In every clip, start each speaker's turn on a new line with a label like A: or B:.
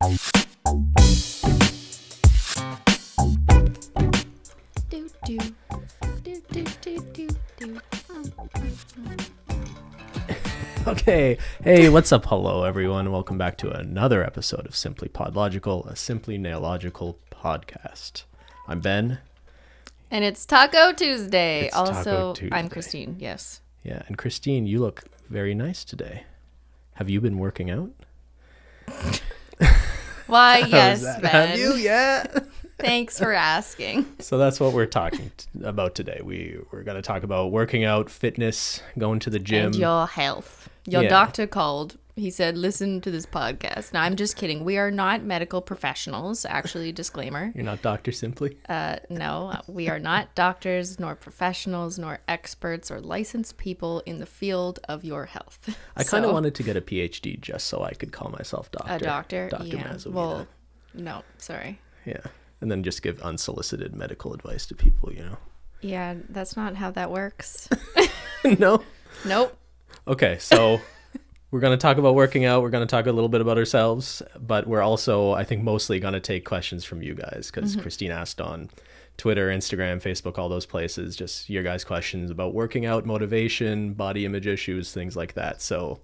A: Do, do. Do, do, do, do, do.
B: Okay. Hey, what's up? Hello, everyone. Welcome back to another episode of SimplyPodLogical, a simply nailogical podcast. I'm Ben.
A: And it's Taco Tuesday.
B: It's
A: also,
B: Taco Tuesday.
A: I'm Cristine. Yes.
B: Yeah, and Cristine, you look very nice today. Have you been working out?
A: Why, yes, Ben.
B: Have you? Yeah.
A: Thanks for asking.
B: So that's what we're talking about today. We're going to talk about working out, fitness, going to the gym.
A: And your health. Your
B: Yeah.
A: doctor called. He said, listen to this podcast. Now, I'm just kidding. We are not medical professionals. Actually, disclaimer.
B: You're not Dr. Simply?
A: No, we are not doctors, nor professionals, nor experts or licensed people in the field of your health.
B: I kind of wanted to get a PhD just so I could call myself doctor.
A: A doctor?
B: Dr.
A: Yeah.
B: Mazovita.
A: Well, no, sorry.
B: Yeah. And then just give unsolicited medical advice to people, you know?
A: Yeah, that's not how that works.
B: No?
A: Nope.
B: Okay, so we're going to talk about working out. We're going to talk a little bit about ourselves, but we're also, I think, mostly going to take questions from you guys because Christine asked on Twitter, Instagram, Facebook, all those places, just your guys' questions about working out, motivation, body image issues, things like that. So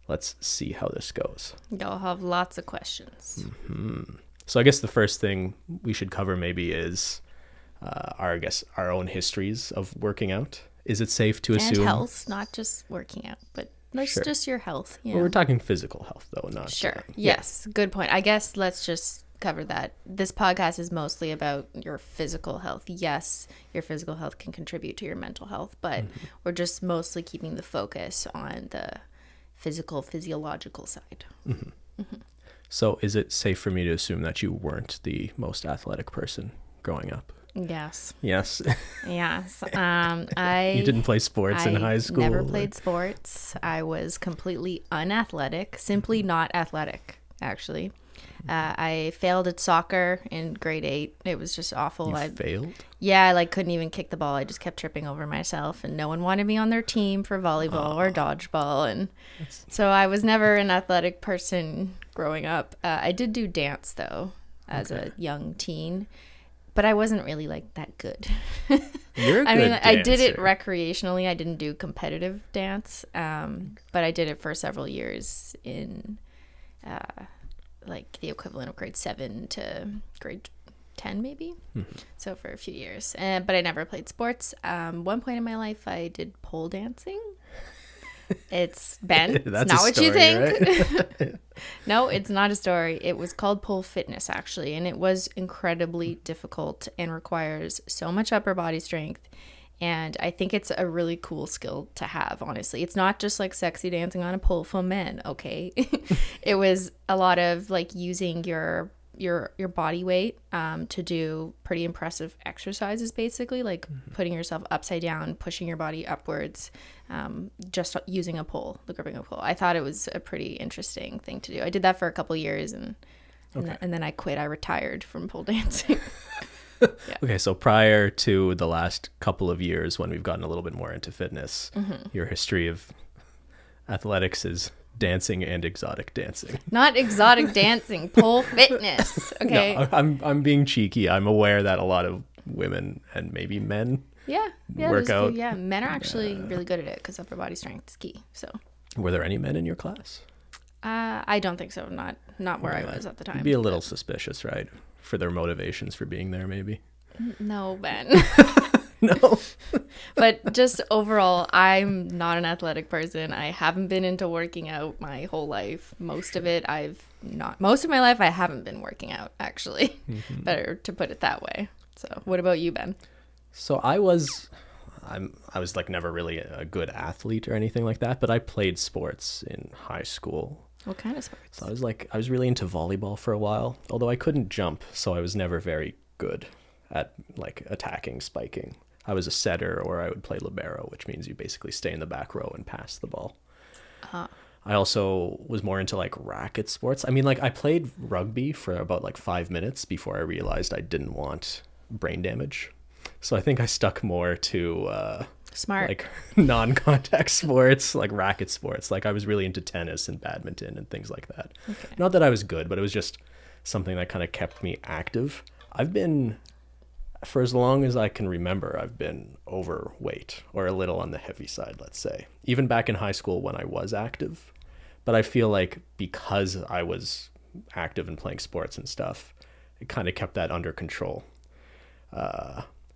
B: let's see how this goes.
A: Y'all have lots of questions.
B: So I guess the first thing we should cover maybe is our own histories of working out. Is it safe to assume?
A: And health, not just working out, but
B: Sure.
A: just your health. You know?
B: Well, we're talking physical health, though, not...
A: Sure.
B: Yeah.
A: Yes. Good point. I guess let's just cover that. This podcast is mostly about your physical health. Yes, your physical health can contribute to your mental health, but we're just mostly keeping the focus on the physiological side.
B: So is it safe for me to assume that you weren't the most athletic person growing up?
A: Yes.
B: Yes.
A: Yes.
B: You didn't play sports in high school?
A: Never played sports. I was completely unathletic, simply not athletic, actually. I failed at soccer in grade 8. It was just awful.
B: You failed?
A: Yeah, I couldn't even kick the ball. I just kept tripping over myself, and no one wanted me on their team for volleyball or dodgeball. And so I was never an athletic person growing up. I did do dance, though, as a young teen. But I wasn't really like that good.
B: You're a good
A: I mean, I did it
B: dancer.
A: recreationally. I didn't do competitive dance, but I did it for several years in like the equivalent of grade 7 to grade 10, maybe. So for a few years, but I never played sports. One point in my life, I did pole dancing. It's Ben.
B: That's
A: it's not
B: a
A: what you
B: story,
A: think.
B: right?
A: No, it's not a story. It was called pole fitness, actually, and it was incredibly difficult and requires so much upper body strength. And I think it's a really cool skill to have, honestly. It's not just like sexy dancing on a pole for men, okay? It was a lot of like using your body weight to do pretty impressive exercises, basically, like putting yourself upside down, pushing your body upwards, just using a pole, the gripping of a pole. I thought it was a pretty interesting thing to do. I did that for a couple years, and then I quit. I retired from pole dancing.
B: Okay, so prior to the last couple of years when we've gotten a little bit more into fitness, your history of athletics is dancing and exotic dancing.
A: Not exotic dancing, pole fitness. Okay.
B: No, I'm being cheeky. I'm aware that a lot of women and maybe men
A: Yeah.
B: work out.
A: Yeah, men are actually really good at it because upper body strength is key. So
B: Were there any men in your class?
A: I don't think so. Not where I was at the time.
B: You'd be a little suspicious, right? For their motivations for being there, maybe.
A: No, Ben.
B: No.
A: But just overall, I'm not an athletic person. I haven't been into working out my whole life. Most of my life I haven't been working out, actually. Better to put it that way. So what about you, Ben?
B: So I was like never really a good athlete or anything like that, but I played sports in high school.
A: What kind of sports?
B: So I was really into volleyball for a while, although I couldn't jump, so I was never very good at like attacking, spiking. I was a setter, or I would play libero, which means you basically stay in the back row and pass the ball. I also was more into like racket sports. I mean, like I played rugby for about like 5 minutes before I realized I didn't want brain damage. So I think I stuck more to
A: Smart.
B: like non-contact sports, like racket sports. Like I was really into tennis and badminton and things like that.
A: Okay.
B: Not that I was good, but it was just something that kind of kept me active. I've been, for as long as I can remember, I've been overweight or a little on the heavy side, let's say. Even back in high school when I was active. But I feel like because I was active and playing sports and stuff, it kind of kept that under control.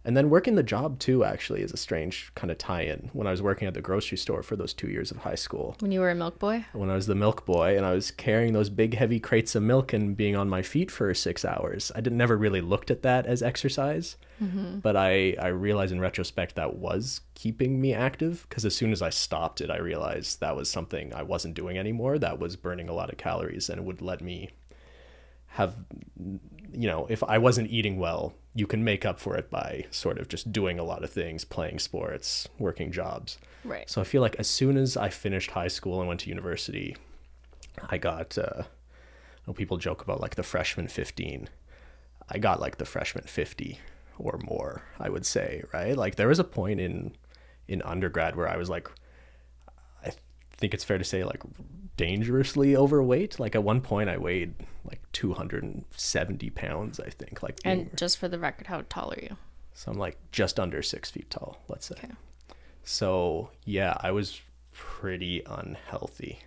B: And then working the job too, actually, is a strange kind of tie-in. When I was working at the grocery store for those 2 years of high school.
A: When you were a milk boy?
B: When I was the milk boy and I was carrying those big heavy crates of milk and being on my feet for 6 hours. I never really looked at that as exercise. Mm-hmm. But I realized in retrospect that was keeping me active, because as soon as I stopped it, I realized that was something I wasn't doing anymore. That was burning a lot of calories, and it would let me have, you know, if I wasn't eating well, you can make up for it by sort of just doing a lot of things, playing sports, working jobs.
A: Right.
B: So I feel like as soon as I finished high school and went to university, I got, people joke about like the freshman 15. I got like the freshman 50 or more, I would say, right? Like there was a point in undergrad where I was like, I think it's fair to say, like dangerously overweight. Like at one point I weighed like 270 pounds, I think. Like
A: and just for the record, how tall are you?
B: So I'm like just under 6 feet tall, let's say.
A: Okay.
B: So yeah, I was pretty unhealthy.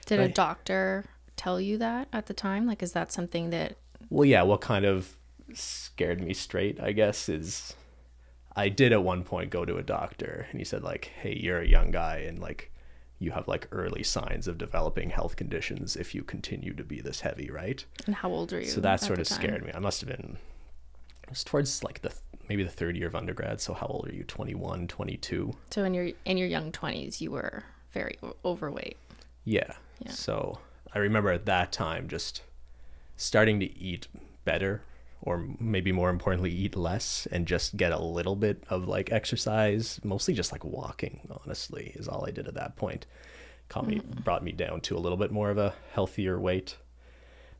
A: Did a doctor tell you that at the time? Like, is that something that...
B: Well, yeah, what kind of scared me straight, I guess, is I did at one point go to a doctor and he said like, hey, you're a young guy and like you have like early signs of developing health conditions if you continue to be this heavy, right?
A: And how old are you?
B: So that sort of scared me. I must have been, it was towards like maybe the third year of undergrad. So how old are you? 21, 22?
A: So in your young 20s, you were very overweight.
B: Yeah. So I remember at that time just starting to eat better, or maybe more importantly, eat less and just get a little bit of like exercise, mostly just like walking, honestly, is all I did at that point. Brought me down to a little bit more of a healthier weight.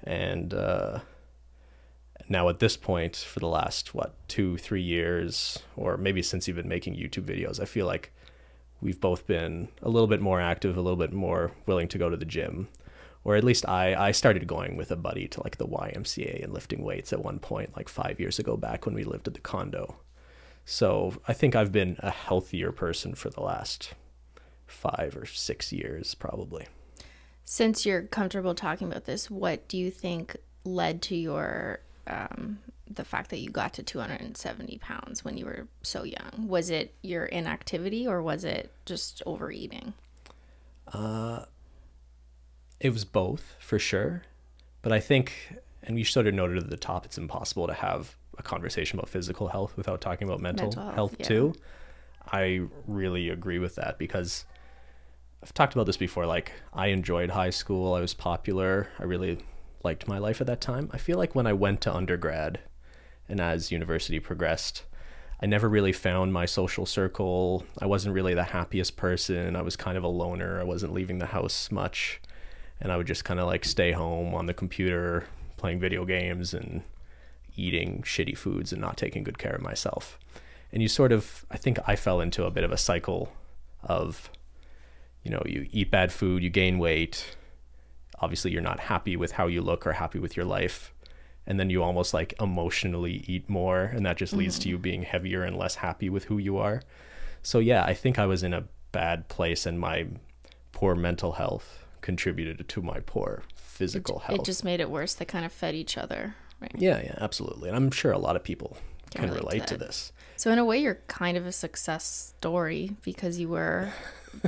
B: And now at this point, for the last, 2-3 years, or maybe since you've been making YouTube videos, I feel like we've both been a little bit more active, a little bit more willing to go to the gym. Or at least I started going with a buddy to like the YMCA and lifting weights at one point, like 5 years ago, back when we lived at the condo. So I think I've been a healthier person for the last 5 or 6 years, probably.
A: Since you're comfortable talking about this, what do you think led to your the fact that you got to 270 pounds when you were so young? Was it your inactivity or was it just overeating?
B: It was both, for sure. But I think, and you sort of noted at the top, it's impossible to have a conversation about physical health without talking about mental health too. I really agree with that, because I've talked about this before. Like, I enjoyed high school. I was popular. I really liked my life at that time. I feel like when I went to undergrad and as university progressed, I never really found my social circle. I wasn't really the happiest person. I was kind of a loner. I wasn't leaving the house much. And I would just kind of like stay home on the computer, playing video games and eating shitty foods and not taking good care of myself. And you sort of, I think I fell into a bit of a cycle of, you know, you eat bad food, you gain weight. Obviously, you're not happy with how you look or happy with your life. And then you almost like emotionally eat more. And that just leads to you being heavier and less happy with who you are. So yeah, I think I was in a bad place, and my poor mental health contributed to my poor physical health.
A: It just made it worse. They kind of fed each other, right?
B: Yeah, absolutely. And I'm sure a lot of people can relate to this.
A: So in a way, you're kind of a success story, because you were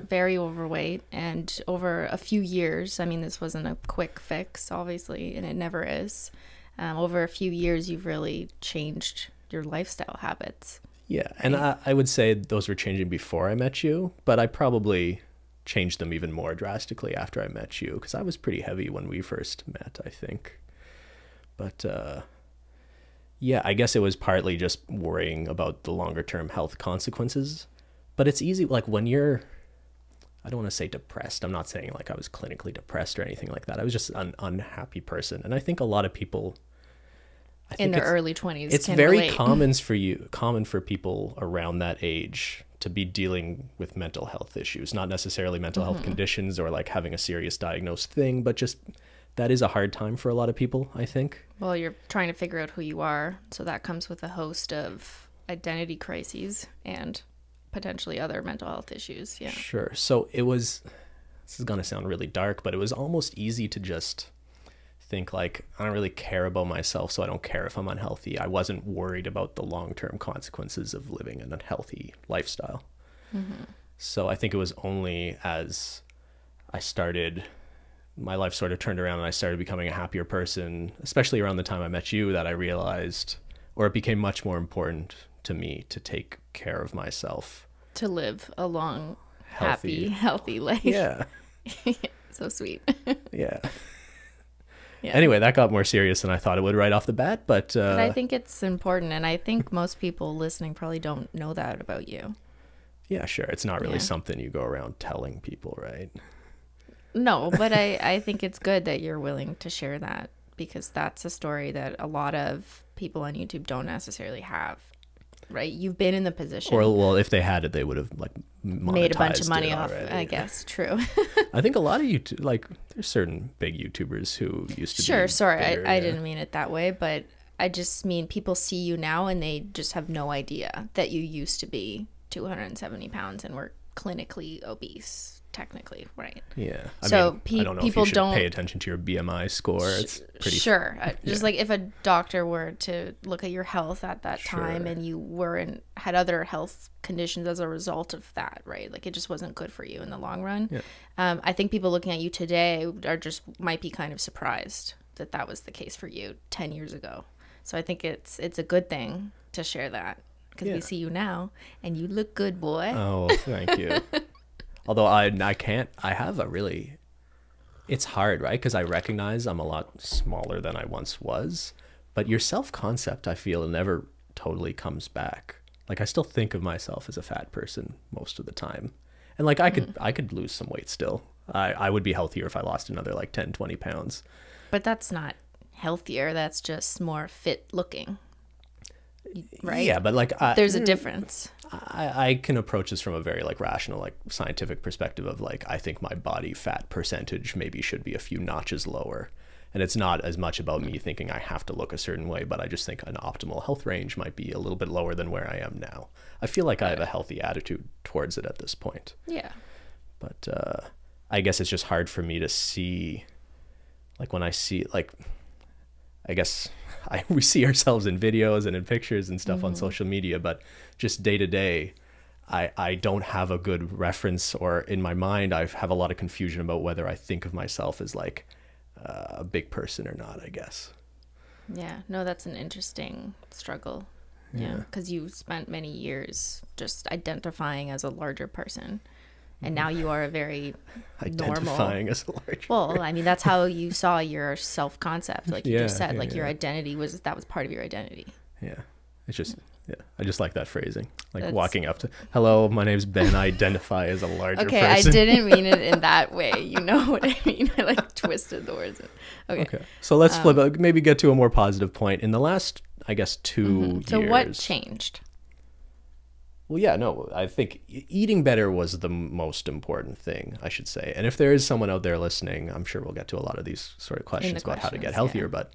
A: very overweight, and over a few years, I mean, this wasn't a quick fix, obviously, and it never is. Over a few years, you've really changed your lifestyle habits.
B: Yeah, right? And I would say those were changing before I met you, but I probably changed them even more drastically after I met you, because I was pretty heavy when we first met, I think. But yeah, I guess it was partly just worrying about the longer term health consequences. But it's easy, like when you're, I don't want to say depressed. I'm not saying like I was clinically depressed or anything like that. I was just an unhappy person. And I think a lot of people,
A: in their early 20s,
B: it's very common for people around that age to be dealing with mental health issues, not necessarily mental health conditions or like having a serious diagnosed thing, but just that is a hard time for a lot of people, I think.
A: Well, you're trying to figure out who you are, so that comes with a host of identity crises and potentially other mental health issues. Yeah.
B: Sure. So this is going to sound really dark, but it was almost easy to just think like, I don't really care about myself, so I don't care if I'm unhealthy. I wasn't worried about the long-term consequences of living an unhealthy lifestyle. So I think it was only as my life sort of turned around and I started becoming a happier person, especially around the time I met you, that I realized, or it became much more important to me to take care of myself.
A: To live a long, healthy life.
B: Yeah.
A: So sweet.
B: Yeah.
A: Yeah.
B: Anyway, that got more serious than I thought it would right off the bat, but
A: I think it's important, and I think most people listening probably don't know that about you.
B: Yeah, sure. It's not really something you go around telling people, right?
A: No, but I think it's good that you're willing to share that, because that's a story that a lot of people on YouTube don't necessarily have, right? You've been in the position.
B: Or, well, if they had it, they would have like
A: made a bunch of money off,
B: already.
A: I guess. True.
B: I think a lot of YouTube, like there's certain big YouTubers who used to
A: Sure,
B: be
A: sorry,
B: bigger,
A: I didn't mean it that way, but I just mean people see you now and they just have no idea that you used to be 270 pounds and were clinically obese. Technically, right?
B: Yeah.
A: I
B: don't know
A: people
B: if you should
A: don't
B: pay attention to your BMI score. It's pretty
A: sure. Just like if a doctor were to look at your health at that time and you had other health conditions as a result of that, right? Like it just wasn't good for you in the long run.
B: Yeah.
A: I think people looking at you today might be kind of surprised that was the case for you 10 years ago. So I think it's a good thing to share that, because we see you now and you look good, boy.
B: Oh, thank you. Although it's hard, right? Because I recognize I'm a lot smaller than I once was, but your self-concept, I feel, never totally comes back. Like I still think of myself as a fat person most of the time. And like I could lose some weight still. I would be healthier if I lost another like 10, 20 pounds.
A: But that's not healthier. That's just more fit looking. Right?
B: Yeah, but like
A: there's a difference.
B: I can approach this from a very like rational, like scientific perspective of like, I think my body fat percentage maybe should be a few notches lower. And it's not as much about me thinking I have to look a certain way, but I just think an optimal health range might be a little bit lower than where I am now. I feel like I have a healthy attitude towards it at this point.
A: Yeah.
B: But I guess it's just hard for me to see, like when I see, like, I guess we see ourselves in videos and in pictures and stuff on social media, but just day to day, I don't have a good reference, or in my mind, I have a lot of confusion about whether I think of myself as like a big person or not, I guess.
A: Yeah, no, that's an interesting struggle. Yeah, because you spent many years identifying as a larger person. And now you are a very
B: identifying as a larger
A: Well, I mean, that's how you saw your self-concept. Like you just said, like your
B: yeah.
A: identity was part of your identity.
B: Yeah. It's just, I just like that phrasing. Like walking up to, hello, my name's Ben. I identify as a larger person.
A: I didn't mean it in that way. You know what I mean? I like twisted the words. Okay.
B: So let's flip, maybe get to a more positive point. In the last, I guess, 2 years.
A: So what changed?
B: Well, yeah, no, I think eating better was the most important thing, I should say. And if there is someone out there listening, I'm sure we'll get to a lot of these sort of questions about how to get healthier, but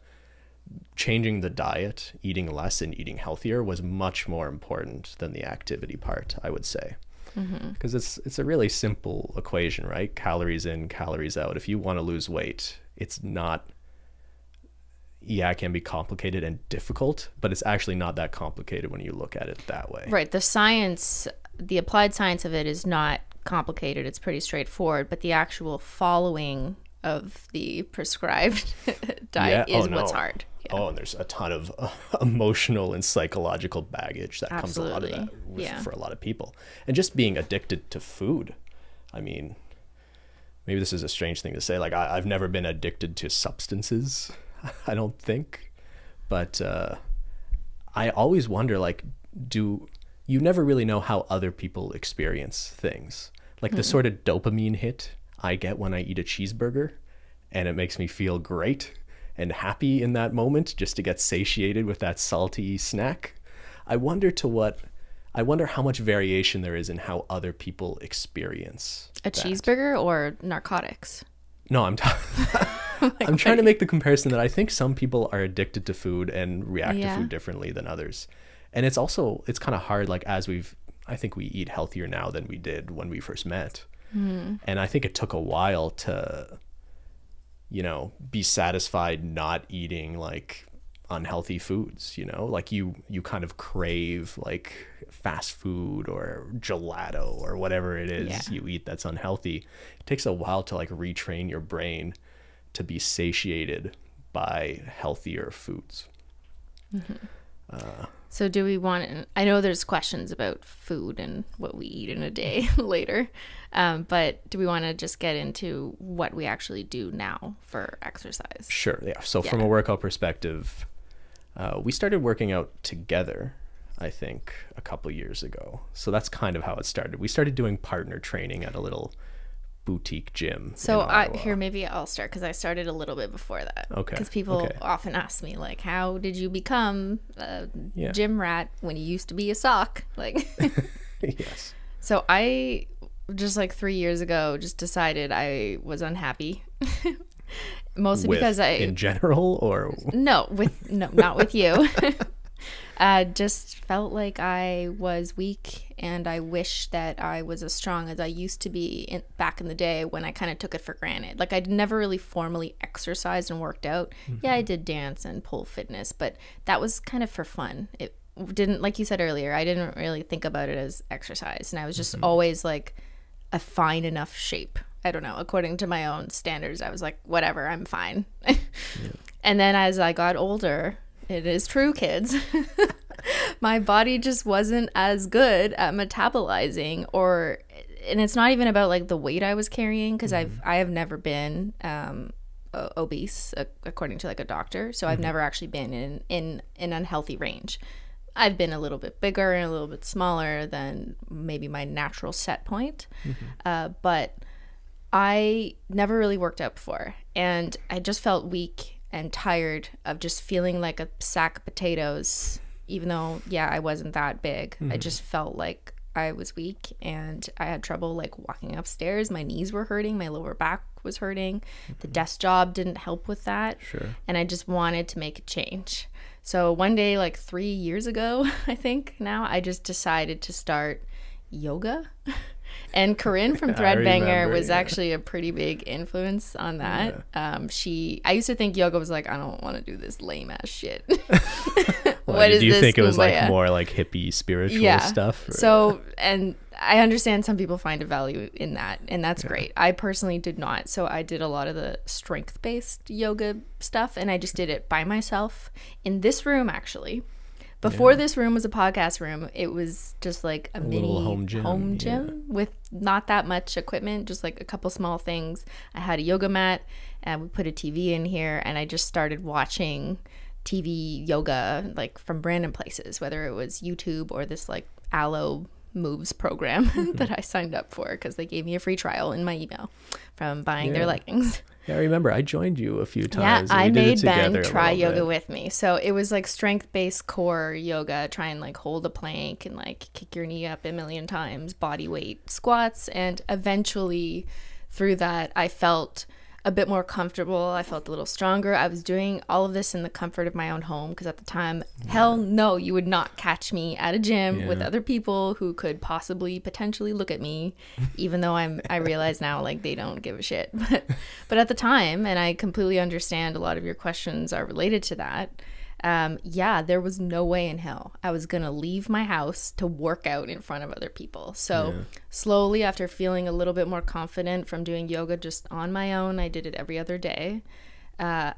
B: changing the diet, eating less and eating healthier was much more important than the activity part, I would say. Because it's a really simple equation, right? Calories in, calories out. If you want to lose weight, it's not, it can be complicated and difficult, but it's actually not that complicated when you look at it that way.
A: Right. The applied science of it is not complicated. It's pretty straightforward, but the actual following of the prescribed diet is what's hard. Yeah.
B: Oh, and there's a ton of emotional and psychological baggage that comes a lot of that for a lot of people. And just being addicted to food. I mean, maybe this is a strange thing to say. Like I've never been addicted to substances, I don't think. But I always wonder, like, you never really know how other people experience things. Like the sort of dopamine hit I get when I eat a cheeseburger, and it makes me feel great and happy in that moment just to get satiated with that salty snack. I wonder to what I wonder how much variation there is in how other people experience
A: A
B: that.
A: cheeseburger or narcotics?
B: No, I'm I'm trying to make the comparison that I think some people are addicted to food and react to food differently than others. And it's kind of hard, like, I think we eat healthier now than we did when we first met. And I think it took a while to, be satisfied not eating like unhealthy foods, like you kind of crave like fast food or gelato or whatever it is you eat that's unhealthy. It takes a while to like retrain your brain to be satiated by healthier foods.
A: So do we want, I know there's questions about food and what we eat in a day later, but do we want to just get into what we actually do now for exercise?
B: Sure. Yeah. So from a workout perspective, we started working out together, I think, a couple years ago. So that's kind of how it started. We started doing partner training at a little boutique gym.
A: So maybe I'll start because I started a little bit before that.
B: Okay.
A: Because people often ask me, like, how did you become a gym rat when you used to be a sock? Like,
B: yes.
A: So I just like 3 years ago just decided I was unhappy. Mostly because
B: in general, or
A: no, not with you. Just felt like I was weak, and I wish that I was as strong as I used to be back in the day when I kind of took it for granted. Like, I'd never really formally exercised and worked out. Yeah, I did dance and pole fitness, but that was kind of for fun. It didn't, like you said earlier, I didn't really think about it as exercise, and I was just always like a fine enough shape. I don't know, according to my own standards, I was like, whatever, I'm fine. And then as I got older, it is true, kids, my body just wasn't as good at metabolizing, and it's not even about like the weight I was carrying, because I have never been obese according to like a doctor, so I've never actually been in an unhealthy range. I've been a little bit bigger and a little bit smaller than maybe my natural set point, but I never really worked out before, and I just felt weak and tired of just feeling like a sack of potatoes, even though, I wasn't that big. I just felt like I was weak, and I had trouble like walking upstairs. My knees were hurting, my lower back was hurting. The desk job didn't help with that.
B: Sure.
A: And I just wanted to make a change. So one day, like 3 years ago, I think now, I just decided to start yoga. And Corinne from Threadbanger was actually a pretty big influence on that. I used to think yoga was like, I don't want to do this lame ass shit.
B: What is this? Do you think it was like more like hippie spiritual stuff? Or?
A: So, and I understand some people find a value in that, and that's great. I personally did not. So I did a lot of the strength-based yoga stuff, and I just did it by myself in this room, actually. Before this room was a podcast room, it was just like a mini home gym with not that much equipment, just like a couple small things. I had a yoga mat, and we put a TV in here, and I just started watching TV yoga like from random places, whether it was YouTube or this like Aloe Moves program that I signed up for because they gave me a free trial in my email from buying their leggings.
B: Yeah, I remember I joined you a few times.
A: Yeah, I made Ben try yoga with me. So it was like strength-based core yoga, try and like hold a plank and like kick your knee up a million times, body weight squats. And eventually through that, I felt a bit more comfortable. I felt a little stronger. I was doing all of this in the comfort of my own home because at the time, hell no, you would not catch me at a gym with other people who could potentially look at me, even though I realize now like they don't give a shit. But at the time, and I completely understand a lot of your questions are related to that, there was no way in hell I was gonna leave my house to work out in front of other people. So slowly, after feeling a little bit more confident from doing yoga just on my own, I did it every other day. Ben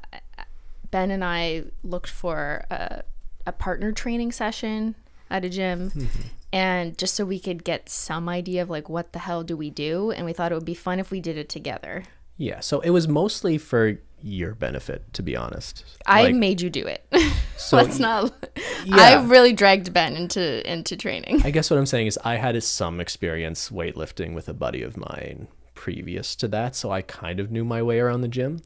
A: and I looked for a partner training session at a gym, and just so we could get some idea of like what the hell do we do, and we thought it would be fun if we did it together.
B: Yeah, so it was mostly for your benefit, to be honest.
A: I made you do it. So let's not. I really dragged Ben into training.
B: I guess what I'm saying is I had some experience weightlifting with a buddy of mine previous to that, so I kind of knew my way around the gym.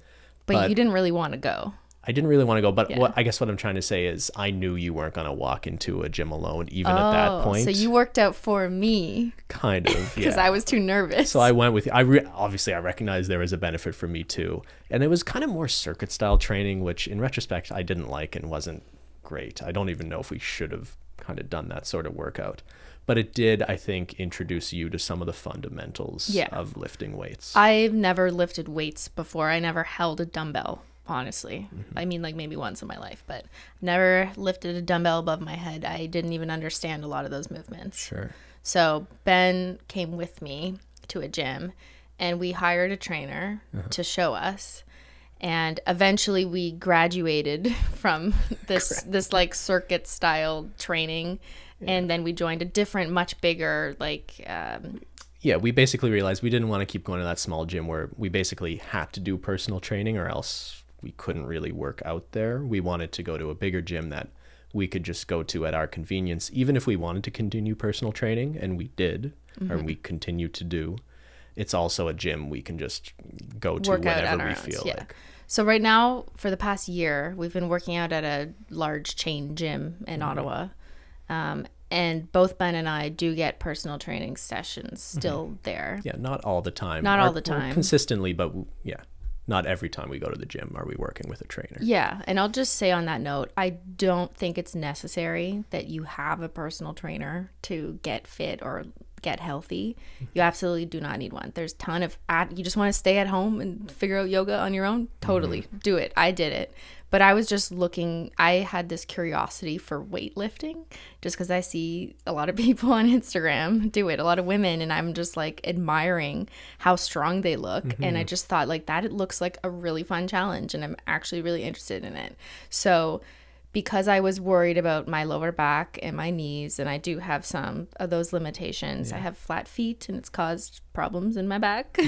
A: But you didn't really want to go.
B: I didn't really want to go, but
A: Yeah.
B: I guess what I'm trying to say is I knew you weren't going to walk into a gym alone, even at that point.
A: So you worked out for me.
B: Kind of,
A: Because
B: yeah.
A: I was too nervous.
B: So I went with you. Obviously, I recognized there was a benefit for me too. And it was kind of more circuit style training, which in retrospect, I didn't like and wasn't great. I don't even know if we should have kind of done that sort of workout. But it did, I think, introduce you to some of the fundamentals of lifting weights.
A: I've never lifted weights before. I never held a dumbbell. Honestly, I mean, like maybe once in my life, but never lifted a dumbbell above my head. I didn't even understand a lot of those movements.
B: Sure.
A: So Ben came with me to a gym and we hired a trainer to show us. And eventually we graduated from this like circuit style training. And then we joined a different, much bigger, like,
B: yeah, we basically realized we didn't want to keep going to that small gym where we basically had to do personal training or else we couldn't really work out there. We wanted to go to a bigger gym that we could just go to at our convenience, even if we wanted to continue personal training, and we did, or we continue to do. It's also a gym we can just go to whenever we feel like.
A: So right now, for the past year, we've been working out at a large chain gym in Ottawa. And both Ben and I do get personal training sessions still there.
B: Yeah, not all the time.
A: Not all the time.
B: Consistently, but yeah, not every time we go to the gym are we working with a trainer.
A: Yeah, and I'll just say on that note, I don't think it's necessary that you have a personal trainer to get fit or get healthy. You absolutely do not need one. There's a ton of you just want to stay at home and figure out yoga on your own. Totally do it. I did it. But I was just looking, I had this curiosity for weightlifting just because I see a lot of people on Instagram do it, a lot of women, and I'm just like admiring how strong they look. And I just thought like that, it looks like a really fun challenge and I'm actually really interested in it. So because I was worried about my lower back and my knees, and I do have some of those limitations. I have flat feet and it's caused problems in my back.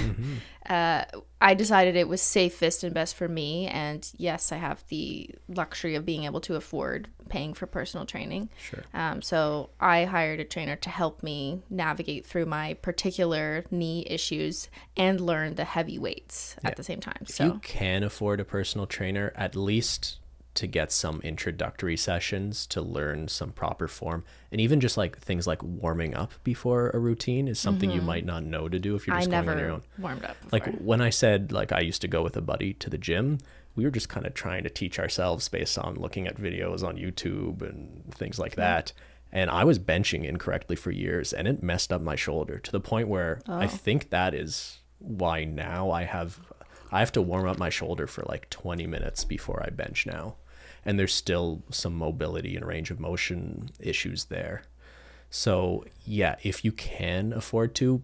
A: I decided it was safest and best for me. And yes, I have the luxury of being able to afford paying for personal training.
B: Sure.
A: So I hired a trainer to help me navigate through my particular knee issues and learn the heavy weights at the same time.
B: If
A: So
B: you can afford a personal trainer, at least to get some introductory sessions to learn some proper form, and even just like things like warming up before a routine is something you might not know to do if you're just going on your own.
A: Warmed up before.
B: Like when I said like I used to go with a buddy to the gym, we were just kind of trying to teach ourselves based on looking at videos on YouTube and things like that. And I was benching incorrectly for years and it messed up my shoulder to the point where I think that is why now I have to warm up my shoulder for like 20 minutes before I bench now. And there's still some mobility and range of motion issues there. So yeah, if you can afford to,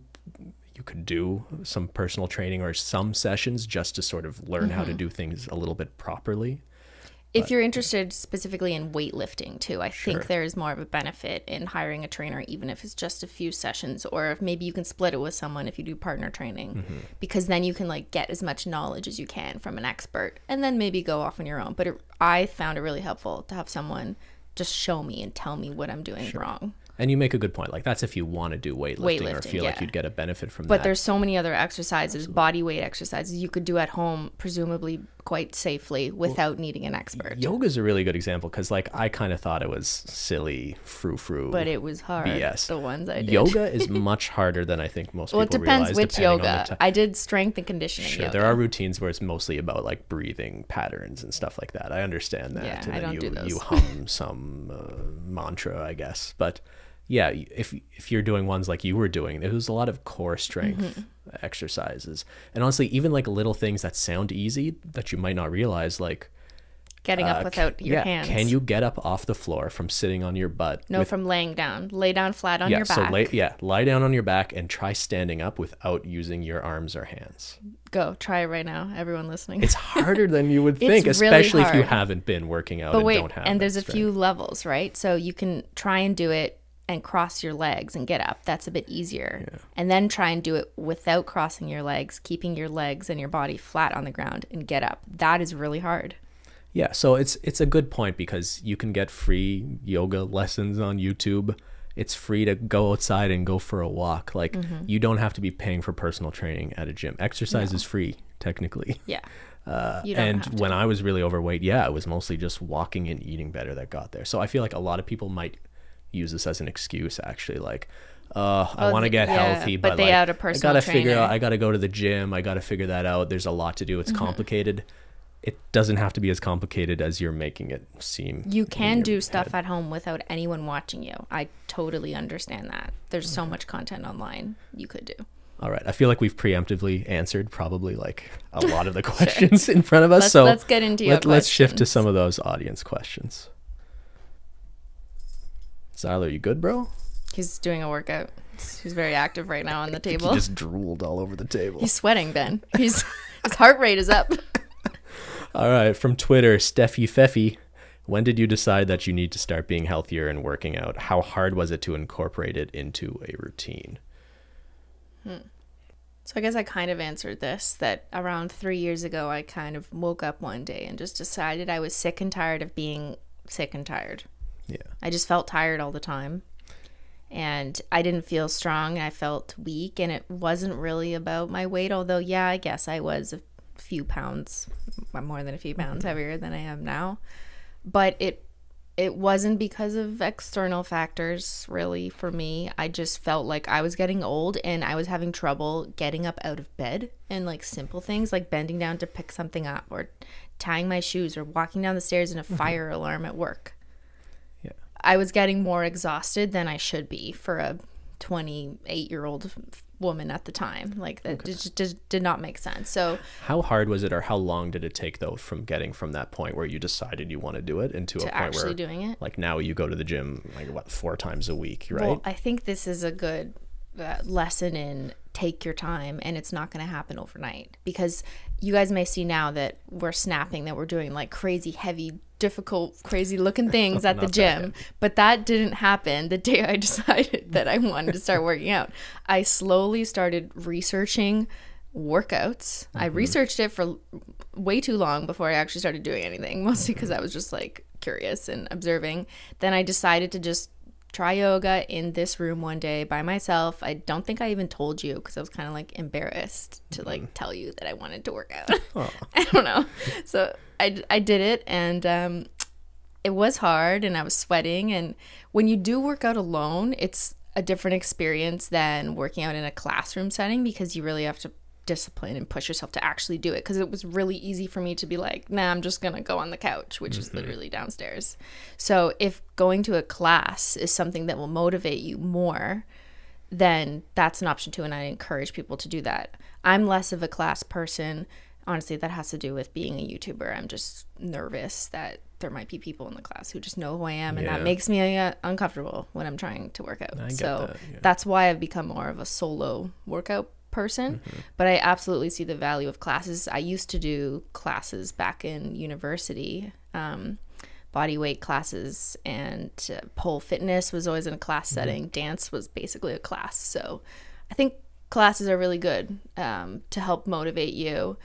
B: you could do some personal training or some sessions just to sort of learn how to do things a little bit properly.
A: If you're interested specifically in weightlifting too, I think there is more of a benefit in hiring a trainer, even if it's just a few sessions, or if maybe you can split it with someone if you do partner training, because then you can like get as much knowledge as you can from an expert and then maybe go off on your own. But I found it really helpful to have someone just show me and tell me what I'm doing wrong.
B: And you make a good point. Like that's if you want to do weightlifting or feel like you'd get a benefit from that.
A: But there's so many other exercises, body weight exercises you could do at home, presumably quite safely without needing an expert.
B: Yoga is a really good example because like I kind of thought it was silly frou-frou.
A: But it was hard.
B: BS.
A: The ones I did.
B: Yoga is much harder than I think most
A: well,
B: people
A: realize. Well, it
B: realize.
A: depends which yoga. I did strength and conditioning yoga.
B: There are routines where it's mostly about like breathing patterns and stuff like that. I understand that.
A: Yeah,
B: and
A: I don't do those.
B: You hum some mantra, I guess. But yeah, if you're doing ones like you were doing, there was a lot of core strength exercises. And honestly, even like little things that sound easy that you might not realize, like
A: getting up without your hands.
B: Can you get up off the floor from sitting on your butt?
A: No, from laying down. Lay down flat on your back.
B: So lie down on your back and try standing up without using your arms or hands.
A: Go, try it right now, everyone listening.
B: It's harder than you would think, especially if you haven't been working out don't have
A: and there's a few levels, right? So you can try and do it and cross your legs and get up. That's a bit easier. Yeah. And then try and do it without crossing your legs, keeping your legs and your body flat on the ground and get up. That is really hard.
B: Yeah, so it's a good point because you can get free yoga lessons on YouTube. It's free to go outside and go for a walk. Like you don't have to be paying for personal training at a gym. Exercise is free, technically.
A: Yeah. You don't
B: And
A: have to.
B: when I was really overweight, yeah, it was mostly just walking and eating better that got there. So I feel like a lot of people might use this as an excuse, actually, like, I want to get healthy, but
A: they
B: like,
A: had a
B: I
A: personal
B: gotta figure
A: trainer.
B: out, I gotta go to the gym, I gotta figure that out. There's a lot to do. It's complicated. It doesn't have to be as complicated as you're making it seem.
A: You
B: in
A: can
B: your
A: do stuff
B: head.
A: at home without anyone watching you. I totally understand that. There's so much content online you could do.
B: All right. I feel like we've preemptively answered probably like a lot of the questions in front of us.
A: Let's get into your
B: let's shift to
A: questions.
B: some of those audience questions. Zyler, you good, bro?
A: He's doing a workout. He's very active right now on the
B: He
A: table.
B: just drooled all over the table.
A: He's sweating, Ben. His heart rate is up.
B: All right. From Twitter, Steffi Feffy. When did you decide that you need to start being healthier and working out? How hard was it to incorporate it into a routine?
A: So I guess I kind of answered this, that around 3 years ago, I kind of woke up one day and just decided I was sick and tired of being sick and tired.
B: Yeah.
A: I just felt tired all the time. And I didn't feel strong. I felt weak. And it wasn't really about my weight. Although, yeah, I guess I was a few pounds, more than a few pounds heavier than I am now. But it wasn't because of external factors, really, for me. I just felt like I was getting old and I was having trouble getting up out of bed, and like simple things like bending down to pick something up or tying my shoes or walking down the stairs in a fire alarm at work.
B: Yeah.
A: I was getting more exhausted than I should be for a 28-year-old woman at the time. Like that just did not make sense. So
B: How hard was it, or how long did it take though from getting from that point where you decided you want to do it into a
A: to
B: point
A: actually
B: where
A: doing it.
B: like now you go to the gym like what 4 times a week, right?
A: Well, I think this is a good lesson in take your time, and it's not going to happen overnight, because you guys may see now that we're snapping, that we're doing like crazy heavy, difficult, crazy looking things at the
B: Not that
A: gym,
B: heavy.
A: but that didn't happen the day I decided that I wanted to start working out. I slowly started researching workouts. I researched it for way too long before I actually started doing anything, mostly because I was just like curious and observing. Then I decided to just try yoga in this room one day by myself. I don't think I even told you, because I was kind of like embarrassed to like tell you that I wanted to work out. I don't know. So I did it, and it was hard, and I was sweating. And when you do work out alone, it's a different experience than working out in a classroom setting, because you really have to discipline and push yourself to actually do it. Because it was really easy for me to be like, nah, I'm just gonna go on the couch, which is literally downstairs. So if going to a class is something that will motivate you more, then that's an option too, and I encourage people to do that. I'm less of a class person. Honestly, that has to do with being a YouTuber. I'm just nervous that there might be people in the class who just know who I am, and
B: Yeah.
A: that makes me uncomfortable when I'm trying to work out.
B: I get
A: So
B: that, yeah.
A: that's why I've become more of a solo workout person. But I absolutely see the value of classes. I used to do classes back in university, body weight classes, and pole fitness was always in a class setting. Dance was basically a class. So I think classes are really good to help motivate you,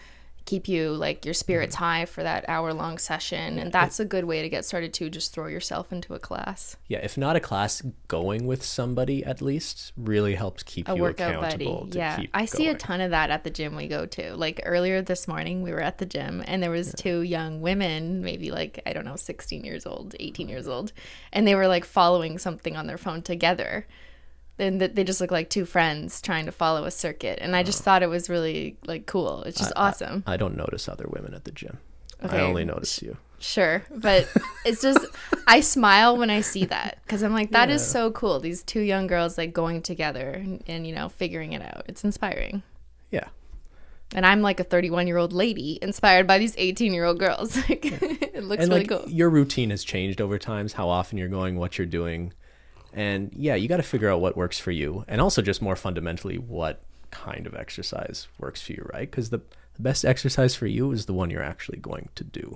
A: keep you like your spirits high for that hour-long session. And that's a good way to get started too. Just throw yourself into a class.
B: Yeah, if not a class, going with somebody at least really helps keep
A: A
B: you
A: workout buddy.
B: accountable to
A: Yeah,
B: keep
A: I see a
B: going.
A: ton of that at the gym we go to. Like earlier this morning, we were at the gym, and there was 2 young women, maybe like, I don't know, 16 years old, 18 years old, and they were like following something on their phone together. And they just look like 2 friends trying to follow a circuit, and I just thought it was really like cool. It's just awesome.
B: I don't notice other women at the gym.
A: Okay.
B: I only notice you.
A: Sure, but it's just I smile when I see that, because I'm like, that is so cool. These 2 young girls like going together and you know, figuring it out. It's inspiring.
B: Yeah.
A: And I'm like a 31-year-old lady inspired by these 18-year-old girls. Like, it looks
B: And
A: really
B: like
A: cool.
B: your routine has changed over time, how often you're going, what you're doing. And yeah, you got to figure out what works for you. And also just more fundamentally, what kind of exercise works for you, right? Because the best exercise for you is the one you're actually going to do.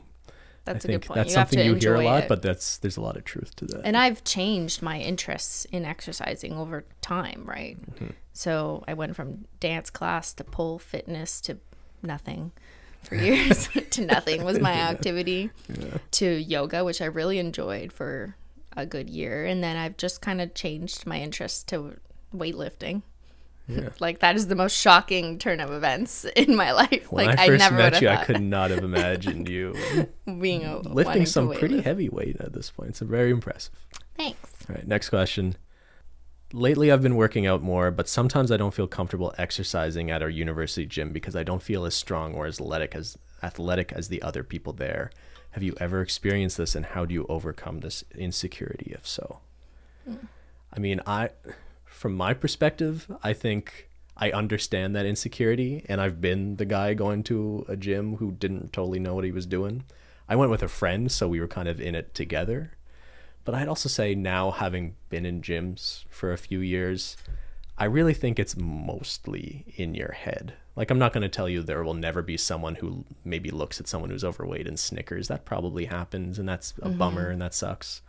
A: That's
B: I
A: a
B: think
A: good point.
B: that's
A: You have
B: something
A: to
B: you hear a
A: enjoy
B: lot,
A: it.
B: but there's a lot of truth to that.
A: And I've changed my interests in exercising over time, right? So I went from dance class to pole fitness to nothing for years. To nothing was my activity. To yoga, which I really enjoyed for a good year. And then I've just kind of changed my interest to weightlifting.
B: Yeah.
A: Like, that is the most shocking turn of events in my life.
B: When
A: like,
B: I first
A: never would
B: met
A: have
B: you,
A: thought
B: I could not have imagined you
A: being
B: lifting some pretty
A: weight.
B: heavy weight at this point. It's very impressive.
A: Thanks.
B: All right, next question. Lately, I've been working out more, but sometimes I don't feel comfortable exercising at our university gym because I don't feel as strong or as athletic as the other people there. Have you ever experienced this, and how do you overcome this insecurity, if so? I mean, from my perspective, I think I understand that insecurity, and I've been the guy going to a gym who didn't totally know what he was doing. I went with a friend, so we were kind of in it together. But I'd also say now, having been in gyms for a few years, I really think it's mostly in your head. Like, I'm not going to tell you there will never be someone who maybe looks at someone who's overweight and snickers. That probably happens, and that's a bummer, and that sucks.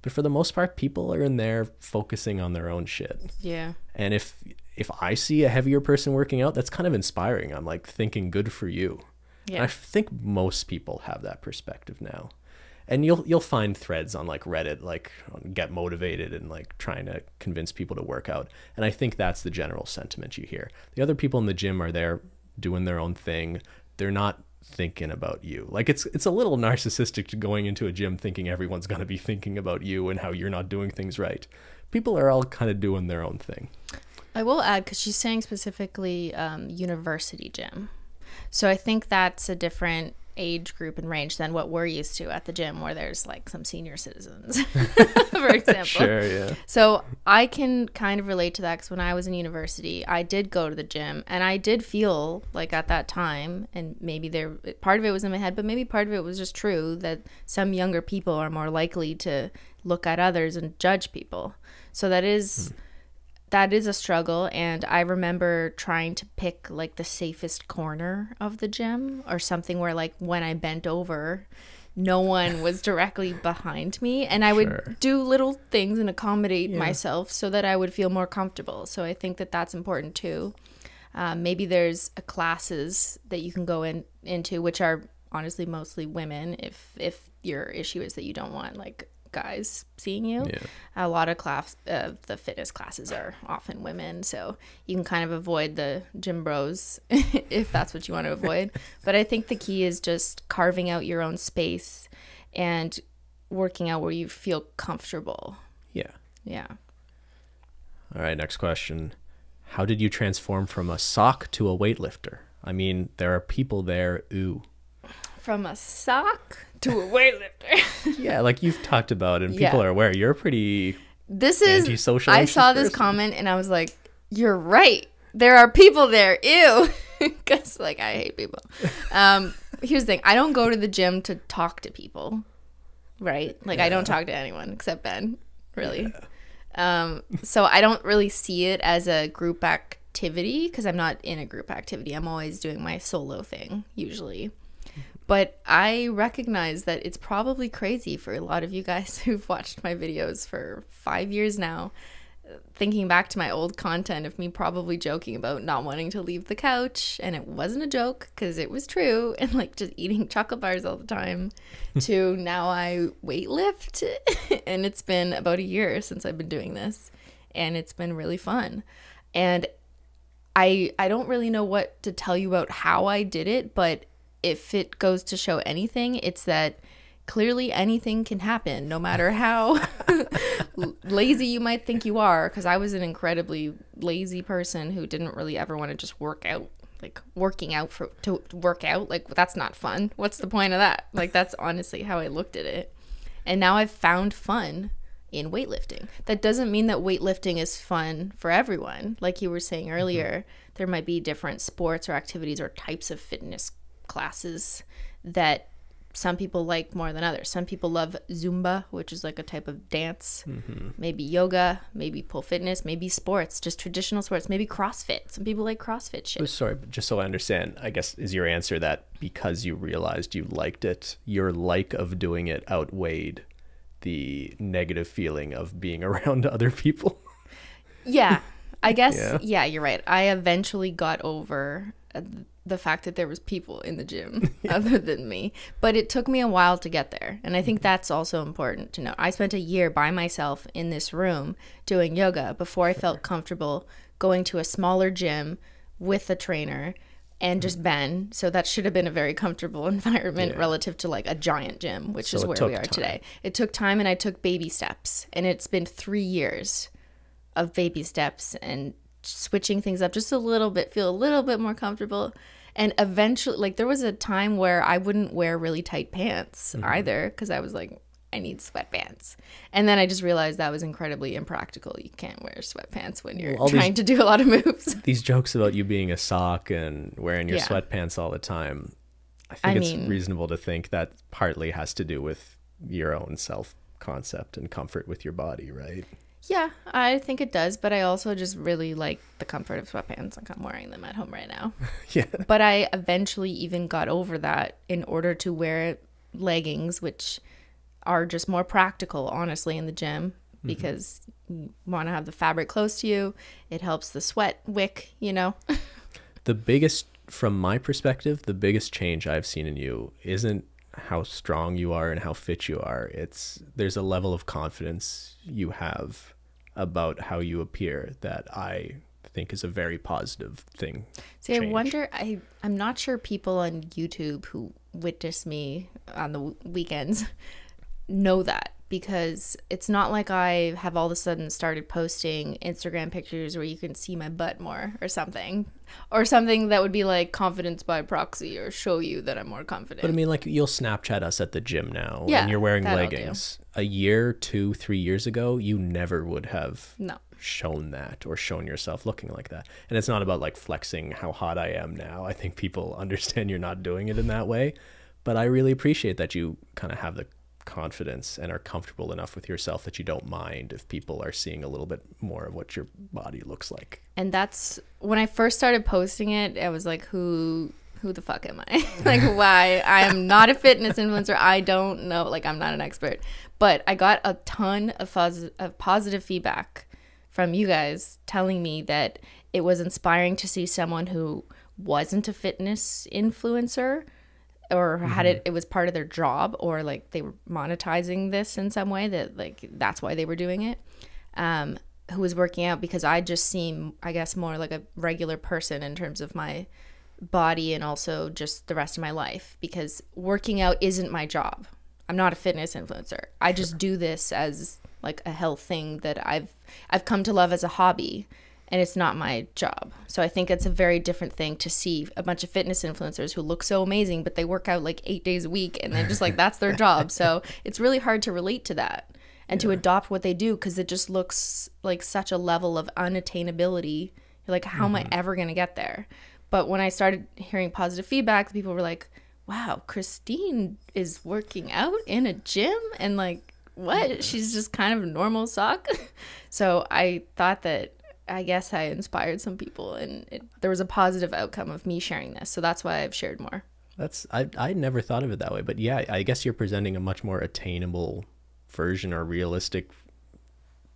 B: But for the most part, people are in there focusing on their own shit.
A: Yeah.
B: And if I see a heavier person working out, that's kind of inspiring. I'm like thinking, good for you.
A: Yeah.
B: And I think most people have that perspective now. And you'll find threads on like Reddit, like get motivated and like trying to convince people to work out. And I think that's the general sentiment you hear. The other people in the gym are there doing their own thing. They're not thinking about you. Like it's a little narcissistic to going into a gym thinking everyone's going to be thinking about you and how you're not doing things right. People are all kind of doing their own thing.
A: I will add, because she's saying specifically university gym. So I think that's a different age group and range than what we're used to at the gym, where there's like some senior citizens, for example.
B: Sure, yeah.
A: So I can kind of relate to that, because when I was in university, I did go to the gym, and I did feel like at that time, and maybe part of it was in my head, but maybe part of it was just true, that some younger people are more likely to look at others and judge people. So that is a struggle. And I remember trying to pick like the safest corner of the gym, or something where like when I bent over, no one was directly behind me, and I would do little things and accommodate myself so that I would feel more comfortable. So I think that that's important too. Maybe there's classes that you can go into, which are honestly mostly women, if your issue is that you don't want like guys seeing you. A lot of the fitness classes are often women, so you can kind of avoid the gym bros if that's what you want to avoid. But I think the key is just carving out your own space and working out where you feel comfortable. Yeah.
B: All right, next question. How did you transform from a sock to a weightlifter? I mean, there are people there,
A: From a sock to a weightlifter.
B: Yeah, like you've talked about, and people are aware you're pretty antisocial.
A: I saw this comment and I was like, you're right. There are people there. Ew. Because like I hate people. Here's the thing. I don't go to the gym to talk to people. Right? Like I don't talk to anyone except Ben, really. So I don't really see it as a group activity, because I'm not in a group activity. I'm always doing my solo thing usually. But I recognize that it's probably crazy for a lot of you guys who've watched my videos for 5 years now, thinking back to my old content of me probably joking about not wanting to leave the couch, and it wasn't a joke because it was true, and like just eating chocolate bars all the time, to now I weightlift, and it's been about a year since I've been doing this, and it's been really fun. And I don't really know what to tell you about how I did it, but if it goes to show anything, it's that clearly anything can happen, no matter how lazy you might think you are. Because I was an incredibly lazy person who didn't really ever want to just work out. Like working out to work out, like that's not fun. What's the point of that? Like that's honestly how I looked at it. And now I've found fun in weightlifting. That doesn't mean that weightlifting is fun for everyone. Like you were saying earlier, there might be different sports or activities or types of fitness classes that some people like more than others. Some people love Zumba, which is like a type of dance. Maybe yoga, maybe pole fitness, maybe sports, just traditional sports, maybe CrossFit. Some people like CrossFit shit.
B: Sorry, but just so I understand, I guess, is your answer that because you realized you liked it, your like of doing it outweighed the negative feeling of being around other people?
A: Yeah, I guess, yeah, you're right. I eventually got over the fact that there was people in the gym other than me, but it took me a while to get there. And I think that's also important to know. I spent a year by myself in this room doing yoga before I felt comfortable going to a smaller gym with a trainer and just Ben. So that should have been a very comfortable environment relative to like a giant gym, which is where we are today. It took time, and I took baby steps, and it's been 3 years of baby steps and switching things up just a little bit, feel a little bit more comfortable. And eventually, like, there was a time where I wouldn't wear really tight pants either, because I was like, I need sweatpants. And then I just realized that was incredibly impractical. You can't wear sweatpants when you're trying to do a lot of moves.
B: These jokes about you being a sock and wearing your sweatpants all the time, I think it's reasonable to think that partly has to do with your own self-concept and comfort with your body, right?
A: Yeah, I think it does, but I also just really like the comfort of sweatpants. Like, I'm wearing them at home right now.
B: Yeah.
A: But I eventually even got over that in order to wear leggings, which are just more practical, honestly, in the gym, because you want to have the fabric close to you. It helps the sweat wick, you know?
B: From my perspective, the biggest change I've seen in you isn't how strong you are and how fit you are. There's a level of confidence you have about how you appear that I think is a very positive thing.
A: See, change. I wonder, I'm not sure people on YouTube who witness me on the weekends know that, because it's not like I have all of a sudden started posting Instagram pictures where you can see my butt more or something that would be like confidence by proxy or show you that I'm more confident.
B: But I mean, like, you'll Snapchat us at the gym now and you're wearing leggings. A year, 2, 3 years ago, you never would have shown that or shown yourself looking like that. And it's not about like flexing how hot I am now. I think people understand you're not doing it in that way, but I really appreciate that you kind of have the confidence and are comfortable enough with yourself that you don't mind if people are seeing a little bit more of what your body looks like.
A: And that's when I first started posting it, I was like, who the fuck am I? Like, why? I'm not a fitness influencer. I don't know. Like, I'm not an expert. But I got a ton of positive feedback from you guys telling me that it was inspiring to see someone who wasn't a fitness influencer or had it was part of their job, or like they were monetizing this in some way, that like that's why they were doing it, who was working out, because I just seem, I guess, more like a regular person in terms of my body and also just the rest of my life, because working out isn't my job. I'm not a fitness influencer. I just do this as like a health thing that I've come to love as a hobby, and it's not my job. So I think it's a very different thing to see a bunch of fitness influencers who look so amazing, but they work out like 8 days a week, and they're just like, that's their job. So it's really hard to relate to that and to adopt what they do, because it just looks like such a level of unattainability. You're like, how am I ever going to get there? But when I started hearing positive feedback, people were like, wow, Cristine is working out in a gym, and like, what? She's just kind of a normal sock. So I thought that, I guess I inspired some people, and there was a positive outcome of me sharing this. So that's why I've shared more.
B: I never thought of it that way, but yeah, I guess you're presenting a much more attainable version or realistic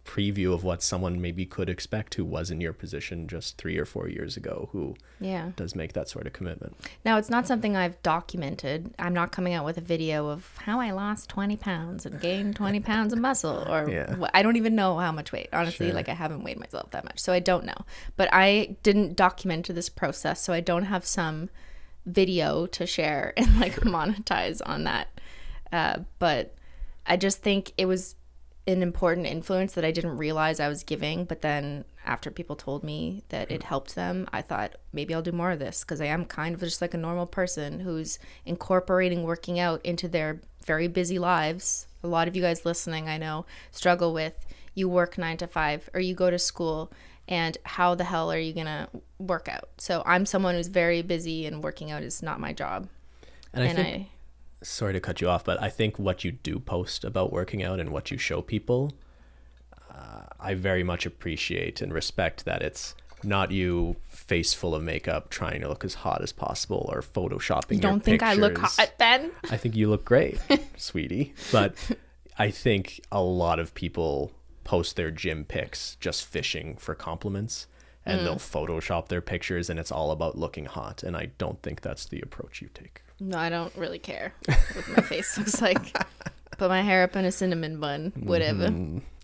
B: preview of what someone maybe could expect who was in your position just 3 or 4 years ago, who does make that sort of commitment. Now,
A: it's not something I've documented. I'm not coming out with a video of how I lost 20 pounds and gained 20 pounds of muscle, or I don't even know how much weight, honestly. Like, I haven't weighed myself that much, so I don't know. But I didn't document this process, so I don't have some video to share and like monetize on that. But I just think it was an important influence that I didn't realize I was giving. But then after people told me that it helped them, I thought maybe I'll do more of this, because I am kind of just like a normal person who's incorporating working out into their very busy lives. A lot of you guys listening, I know, struggle with, you work 9 to 5 or you go to school, and how the hell are you gonna work out? So I'm someone who's very busy, and working out is not my job.
B: And I think, sorry to cut you off, but I think what you do post about working out and what you show people, I very much appreciate and respect that it's not you face full of makeup trying to look as hot as possible or photoshopping your pictures. You don't think I look hot, Ben? I think you look great, sweetie. But I think a lot of people post their gym pics just fishing for compliments, and they'll Photoshop their pictures, and it's all about looking hot. And I don't think that's the approach you take.
A: No, I don't really care what my face looks like. Put my hair up in a cinnamon bun, whatever.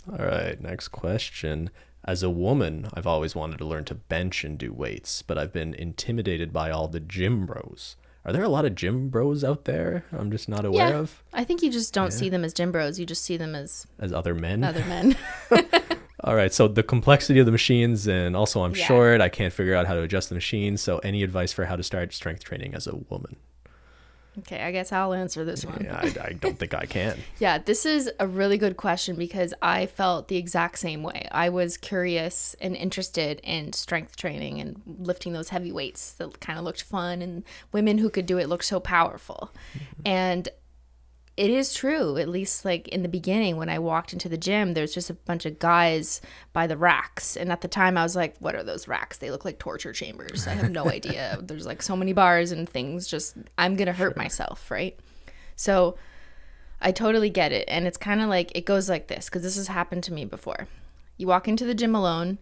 B: All right, next question. As a woman, I've always wanted to learn to bench and do weights, but I've been intimidated by all the gym bros. Are there a lot of gym bros out there I'm just not aware of?
A: I think you just don't see them as gym bros. You just see them as
B: other men?
A: Other men.
B: All right, so the complexity of the machines, and also I'm short. I can't figure out how to adjust the machine. So any advice for how to start strength training as a woman?
A: Okay, I guess I'll answer this one.
B: Yeah, I don't think I can.
A: Yeah, this is a really good question because I felt the exact same way. I was curious and interested in strength training and lifting those heavy weights that kind of looked fun, and women who could do it looked so powerful. And it is true, at least like in the beginning when I walked into the gym, there's just a bunch of guys by the racks. And at the time I was like, what are those racks? They look like torture chambers. I have no idea. There's like so many bars and things, just I'm going to hurt myself, right? So I totally get it. And it's kind of like, it goes like this, because this has happened to me before. You walk into the gym alone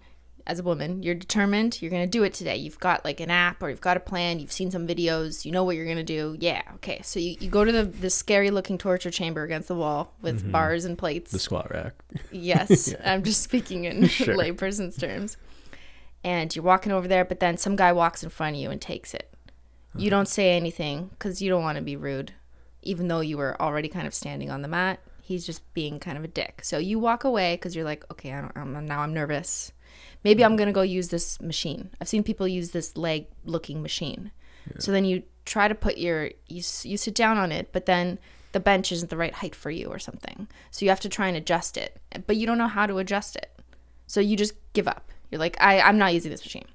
A: as a woman, you're determined, you're going to do it today. You've got like an app or you've got a plan, you've seen some videos, you know what you're going to do. Yeah, okay. So you go to the scary looking torture chamber against the wall with bars and plates.
B: The squat rack.
A: Yes, yeah. I'm just speaking in layperson's terms. And you're walking over there, but then some guy walks in front of you and takes it. You don't say anything because you don't want to be rude, even though you were already kind of standing on the mat. He's just being kind of a dick. So you walk away because you're like, okay, now I'm nervous. Maybe I'm going to go use this machine. I've seen people use this leg looking machine. Yeah. So then you try to put you sit down on it, but then the bench isn't the right height for you or something. So you have to try and adjust it, but you don't know how to adjust it. So you just give up. You're like, I'm not using this machine.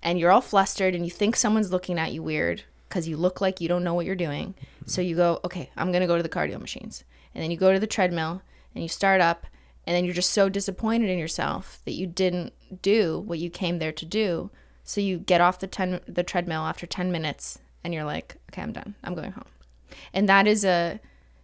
A: And you're all flustered and you think someone's looking at you weird because you look like you don't know what you're doing. So you go, okay, I'm going to go to the cardio machines. And then you go to the treadmill and you start up. And then you're just so disappointed in yourself that you didn't do what you came there to do. So you get off the treadmill after 10 minutes and you're like, okay, I'm done. I'm going home. And that is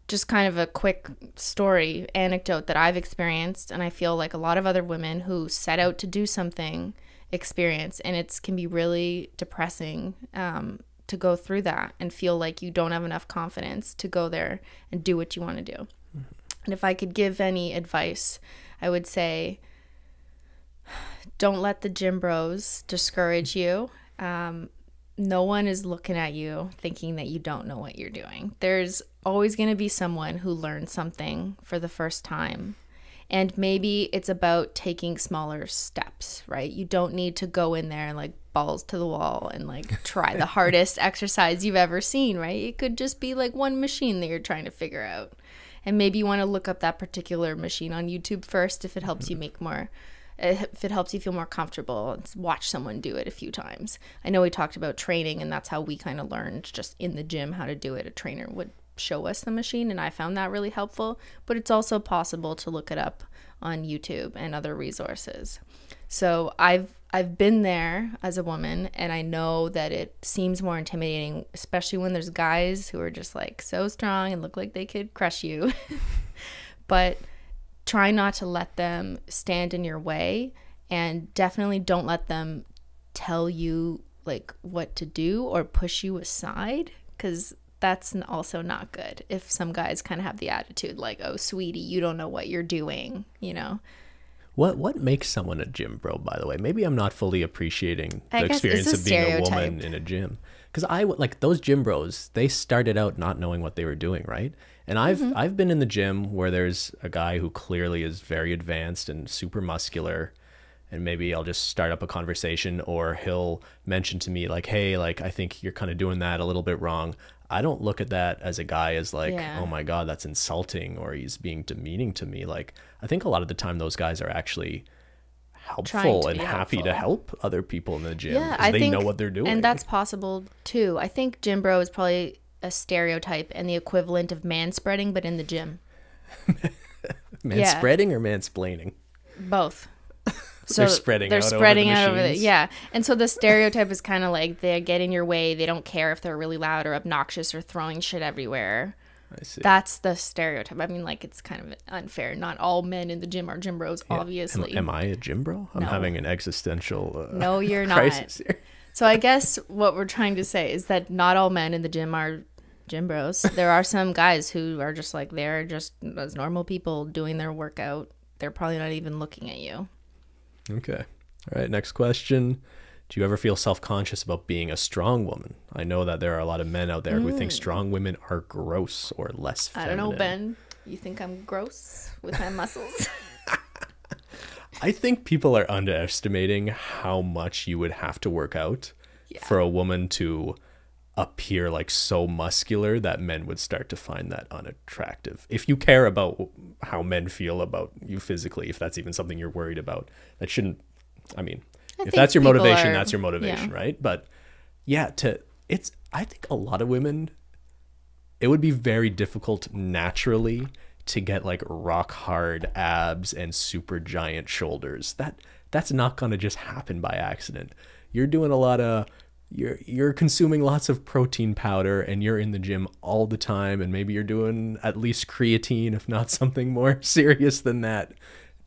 A: just kind of a quick story, anecdote that I've experienced. And I feel like a lot of other women who set out to do something experience. And it can be really depressing to go through that and feel like you don't have enough confidence to go there and do what you want to do. And if I could give any advice, I would say don't let the gym bros discourage you. No one is looking at you thinking that you don't know what you're doing. There's always going to be someone who learned something for the first time. And maybe it's about taking smaller steps, right? You don't need to go in there and like balls to the wall and like try the hardest exercise you've ever seen, right? It could just be like one machine that you're trying to figure out. And maybe you want to look up that particular machine on YouTube first if it helps you if it helps you feel more comfortable. Watch someone do it a few times. I know we talked about training, and that's how we kind of learned just in the gym how to do it. A trainer would show us the machine, and I found that really helpful. But it's also possible to look it up on YouTube and other resources. So I've been there as a woman, and I know that it seems more intimidating, especially when there's guys who are just like so strong and look like they could crush you. But try not to let them stand in your way, and definitely don't let them tell you like what to do or push you aside, because that's also not good. If some guys kind of have the attitude like, oh, sweetie, you don't know what you're doing, you know.
B: What makes someone a gym bro, by the way? Maybe I'm not fully appreciating the experience of being a woman in a gym. Because like those gym bros, they started out not knowing what they were doing, right? And I've been in the gym where there's a guy who clearly is very advanced and super muscular, and maybe I'll just start up a conversation, or he'll mention to me like, hey, like I think you're kind of doing that a little bit wrong. I don't look at that as a guy as like, oh my God, that's insulting, or he's being demeaning to me. Like, I think a lot of the time those guys are actually helpful and happy to help other people in the gym because they know what they're doing.
A: And that's possible too. I think gym bro is probably a stereotype and the equivalent of manspreading, but in the gym.
B: Manspreading or mansplaining?
A: Both. So
B: they're spreading out over the
A: yeah. And so the stereotype is kind of like they get in your way. They don't care if they're really loud or obnoxious or throwing shit everywhere.
B: I see.
A: That's the stereotype. I mean, like, it's kind of unfair. Not all men in the gym are gym bros, obviously.
B: Am I a gym bro? I'm having an existential
A: no, you're
B: crisis
A: not.
B: Here.
A: So I guess what we're trying to say is that not all men in the gym are gym bros. There are some guys who are just like, they're just as normal people doing their workout. They're probably not even looking at you.
B: Okay. All right. Next question. Do you ever feel self-conscious about being a strong woman? I know that there are a lot of men out there who think strong women are gross or less feminine.
A: I don't know, Ben. You think I'm gross with my muscles?
B: I think people are underestimating how much you would have to work out for a woman to appear like so muscular that men would start to find that unattractive. If you care about how men feel about you physically, if that's even something you're worried about, that shouldn't, I mean, if that's your motivation, that's your motivation, right? But yeah, I think a lot of women, it would be very difficult naturally to get like rock hard abs and super giant shoulders. That's not going to just happen by accident. You're doing a lot of, you're consuming lots of protein powder and you're in the gym all the time, and maybe you're doing at least creatine, if not something more serious than that,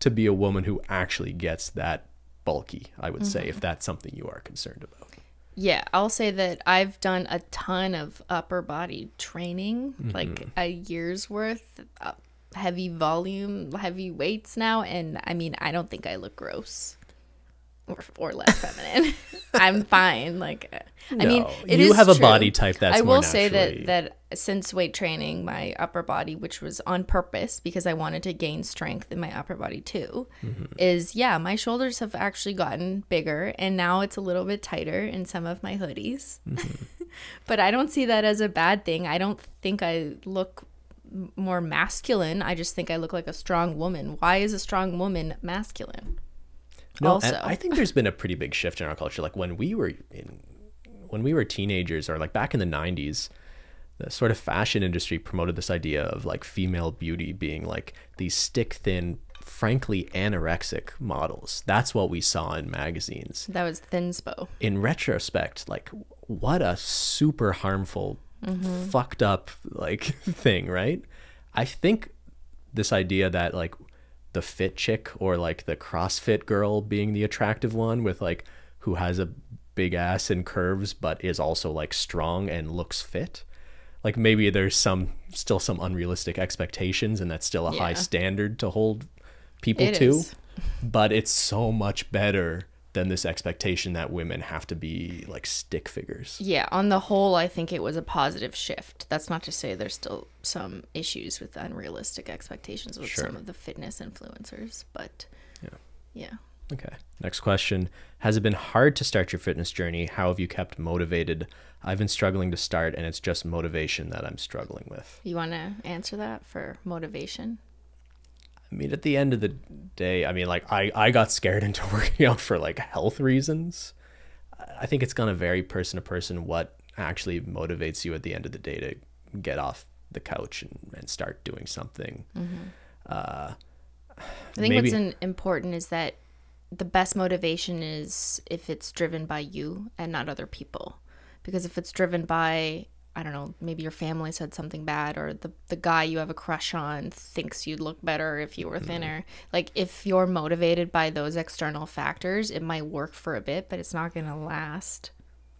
B: to be a woman who actually gets that bulky, I would say, if that's something you are concerned about.
A: Yeah, I'll say that I've done a ton of upper body training, like a year's worth, heavy volume, heavy weights now, and I mean, I don't think I look gross or less feminine. I'm fine. Like, I mean,
B: you have a body type that's more
A: I will
B: naturally...
A: say that since weight training, my upper body, which was on purpose because I wanted to gain strength in my upper body too, is my shoulders have actually gotten bigger, and now it's a little bit tighter in some of my hoodies. But I don't see that as a bad thing. I don't think I look more masculine. I just think I look like a strong woman. Why is a strong woman masculine?
B: No,
A: also,
B: and I think there's been a pretty big shift in our culture. Like when we were teenagers, or like back in the 90s, the sort of fashion industry promoted this idea of like female beauty being like these stick thin, frankly anorexic models. That's what we saw in magazines.
A: That was thinspo.
B: In retrospect, like what a super harmful, fucked up like thing, right? I think this idea that like the fit chick or like the CrossFit girl being the attractive one with like who has a big ass and curves but is also like strong and looks fit, like maybe there's still some unrealistic expectations, and that's still a high standard to hold people to, but it's so much better than this expectation that women have to be like stick figures. Yeah,
A: on the whole, I think it was a positive shift. That's not to say there's still some issues with unrealistic expectations with some of the fitness influencers, but yeah.
B: Okay, next question. Has it been hard to start your fitness journey? How have you kept motivated? I've been struggling to start, and it's just motivation that I'm struggling with.
A: You want to answer that for motivation?
B: I mean, at the end of the day, I mean, like I got scared into working out for like health reasons. I think it's going to vary person to person what actually motivates you at the end of the day to get off the couch and start doing something.
A: I think what's important is that the best motivation is if it's driven by you and not other people. Because if it's driven by, I don't know, maybe your family said something bad, or the guy you have a crush on thinks you'd look better if you were thinner. Like if you're motivated by those external factors, it might work for a bit, but it's not going to last.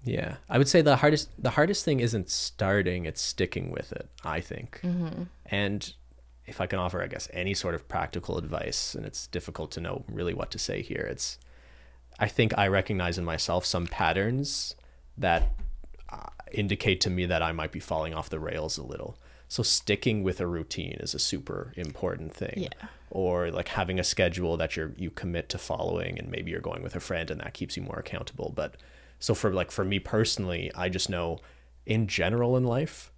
B: Yeah. I would say the hardest thing isn't starting, it's sticking with it, I think. And if I can offer, I guess, any sort of practical advice, and it's difficult to know really what to say here, I think I recognize in myself some patterns that indicate to me that I might be falling off the rails a little. So sticking with a routine is a super important thing.
A: Yeah.
B: Or like having a schedule that you commit to following, and maybe you're going with a friend and that keeps you more accountable. But so for me personally, I just know in general in life,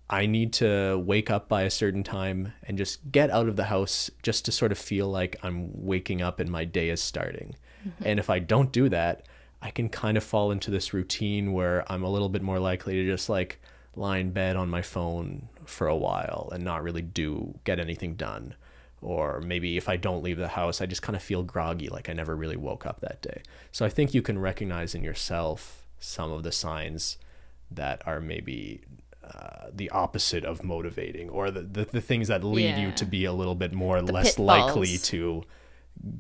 B: I need to wake up by a certain time and just get out of the house just to sort of feel like I'm waking up and my day is starting. And if I don't do that, I can kind of fall into this routine where I'm a little bit more likely to just like lie in bed on my phone for a while and not really get anything done. Or maybe if I don't leave the house, I just kind of feel groggy, like I never really woke up that day. So I think you can recognize in yourself some of the signs that are maybe the opposite of motivating, or the things that lead you to be a little bit more less likely to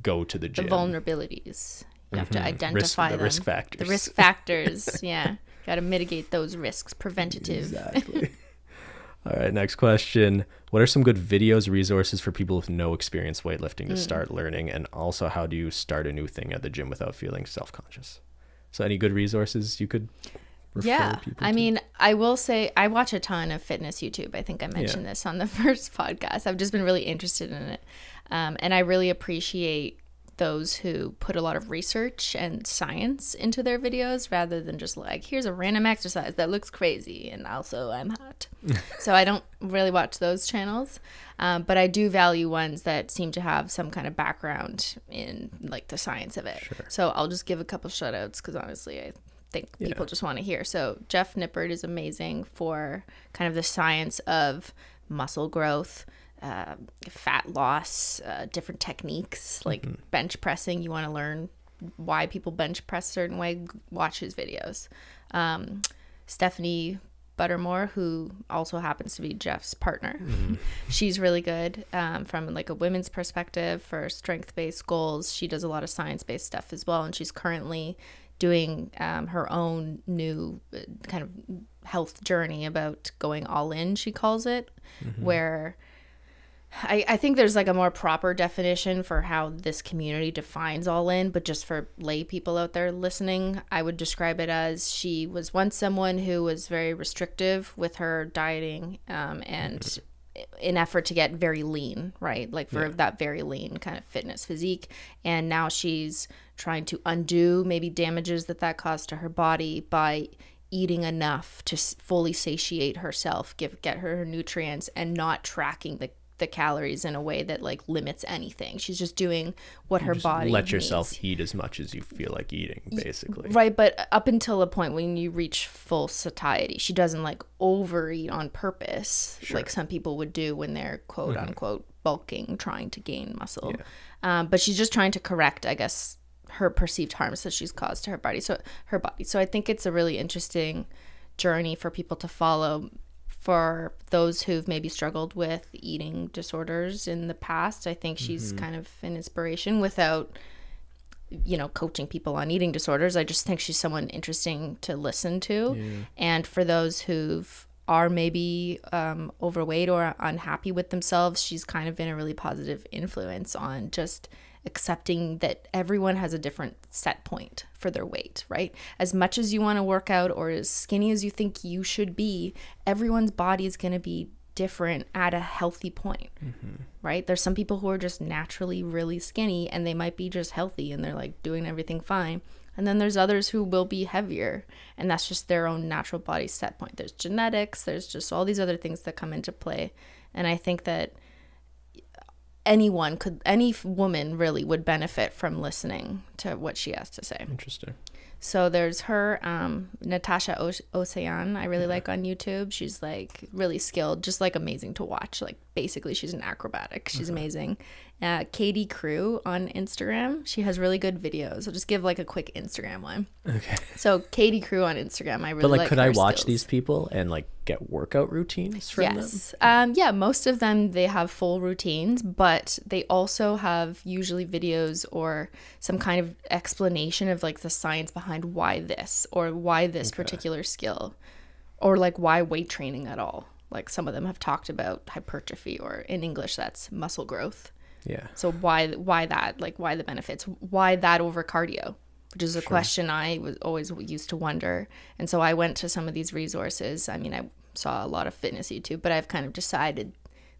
B: go to the gym.
A: The vulnerabilities. You have to identify them.
B: The risk factors.
A: The risk factors, yeah. Got to mitigate those risks. Preventative.
B: Exactly. All right, next question. What are some good videos, resources for people with no experience weightlifting to start learning? And also, how do you start a new thing at the gym without feeling self-conscious? So any good resources you could refer people
A: I
B: to?
A: mean, I will say I watch a ton of fitness YouTube. I think I mentioned this on the first podcast. I've just been really interested in it. And I really appreciate those who put a lot of research and science into their videos rather than just like, here's a random exercise that looks crazy and also I'm hot. So I don't really watch those channels, but I do value ones that seem to have some kind of background in like the science of it.
B: Sure.
A: So I'll just give a couple shout outs because honestly I think people just want to hear. So Jeff Nippert is amazing for kind of the science of muscle growth, fat loss, different techniques like bench pressing. You want to learn why people bench press a certain way, watch his videos. Stephanie Buttermore, who also happens to be Jeff's partner, she's really good from like a women's perspective for strength-based goals. She does a lot of science-based stuff as well, and she's currently doing her own new kind of health journey about going all in, she calls it, where I think there's like a more proper definition for how this community defines all in, but just for lay people out there listening, I would describe it as she was once someone who was very restrictive with her dieting and in effort to get very lean, right? Like for that very lean kind of fitness physique. And now she's trying to undo maybe damages that caused to her body by eating enough to fully satiate herself, get her nutrients, and not tracking the calories in a way that like limits anything. She's just doing what her body
B: let yourself
A: needs.
B: eat as much as you feel like eating, basically.
A: Right, but up until a point when you reach full satiety, she doesn't like overeat on purpose like some people would do when they're quote unquote bulking, trying to gain muscle. But she's just trying to correct, I guess, her perceived harms that she's caused to her body. So I think it's a really interesting journey for people to follow. For those who've maybe struggled with eating disorders in the past, I think she's kind of an inspiration without, coaching people on eating disorders. I just think she's someone interesting to listen to. Yeah. And for those who are maybe overweight or unhappy with themselves, she's kind of been a really positive influence on just accepting that everyone has a different set point for their weight, right? As much as you want to work out or as skinny as you think you should be, everyone's body is going to be different at a healthy point, right? There's some people who are just naturally really skinny and they might be just healthy and they're like doing everything fine. And then there's others who will be heavier and that's just their own natural body set point. There's genetics, there's just all these other things that come into play. And I think that any woman really would benefit from listening to what she has to say.
B: Interesting.
A: So there's her, Natasha Ocean, I really like on YouTube. She's like really skilled, just like amazing to watch. Like basically she's an acrobatic. She's amazing. Katie Crew on Instagram. She has really good videos. I'll just give like a quick Instagram one. Okay. So Katie Crew on Instagram, I really like. But like,
B: could I watch these people and like get workout routines from them?
A: Yes. Yeah, most of them, they have full routines, but they also have usually videos or some kind of explanation of like the science behind why this or why this particular skill or like why weight training at all. Like some of them have talked about hypertrophy, or in English that's muscle growth.
B: Yeah.
A: So why that? Like why the benefits? Why that over cardio? Which is a question I was always used to wonder. And so I went to some of these resources. I mean, I saw a lot of fitness YouTube, but I've kind of decided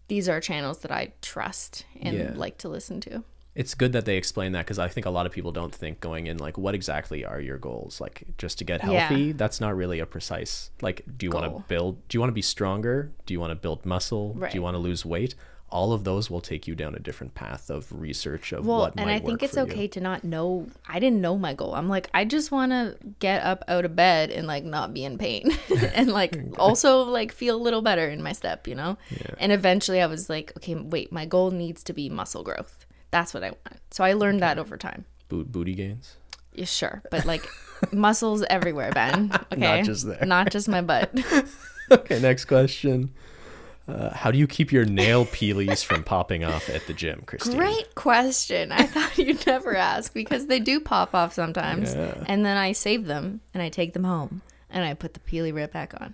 A: these are channels that I trust and like to listen to.
B: It's good that they explain that, because I think a lot of people don't think going in like, what exactly are your goals? Like just to get healthy, that's not really a precise, like, do you want to be stronger? Do you want to build muscle? Right. Do you want to lose weight? All of those will take you down a different path of research of what might work for you. And I think
A: it's okay to not know. I didn't know my goal. I'm like, I just want to get up out of bed and like not be in pain and like also like feel a little better in my step, Yeah. And eventually I was like, okay, wait, my goal needs to be muscle growth. That's what I want. So I learned that over time.
B: Booty gains?
A: Yeah, sure. But like muscles everywhere, Ben. Okay.
B: Not just there.
A: Not just my butt.
B: Okay, next question. How do you keep your nail peelies from popping off at the gym, Cristine?
A: Great question. I thought you'd never ask, because they do pop off sometimes. Yeah. And then I save them and I take them home and I put the peely right back on.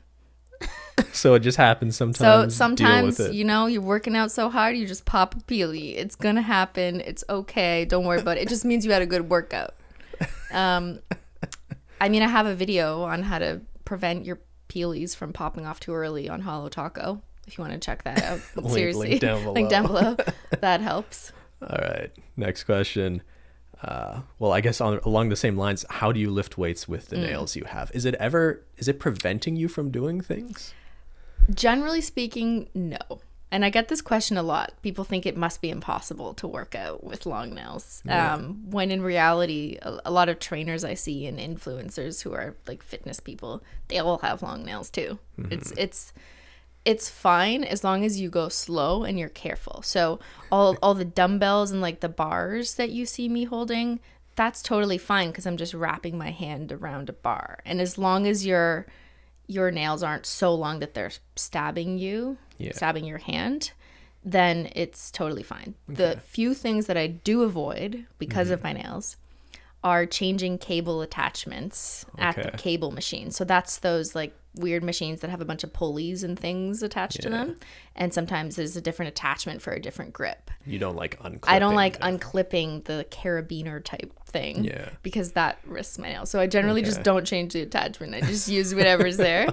B: So it just happens sometimes.
A: So
B: Deal
A: sometimes,
B: with it.
A: you know, you're working out so hard, you just pop a peely. It's going to happen. It's okay. Don't worry about it. It just means you had a good workout. I mean, I have a video on how to prevent your peelies from popping off too early on Holo Taco, if you want to check that out. Seriously.
B: Link down below.
A: Link down below. That helps.
B: All right. Next question. Well, I guess along the same lines, how do you lift weights with the nails you have? Is it preventing you from doing things?
A: Generally speaking, no. And I get this question a lot. People think it must be impossible to work out with long nails.
B: Yeah.
A: When in reality, a lot of trainers I see and influencers who are like fitness people, they all have long nails too. It's fine as long as you go slow and you're careful. So all the dumbbells and like the bars that you see me holding, that's totally fine because I'm just wrapping my hand around a bar. And as long as your nails aren't so long that they're stabbing your hand, then it's totally fine. The few things that I do avoid because of my nails are changing cable attachments at the cable machine. So that's those like weird machines that have a bunch of pulleys and things attached to them. And sometimes there's a different attachment for a different grip.
B: You don't like unclipping?
A: I don't like unclipping the carabiner type thing because that risks my nails. So I generally just don't change the attachment. I just use whatever's there.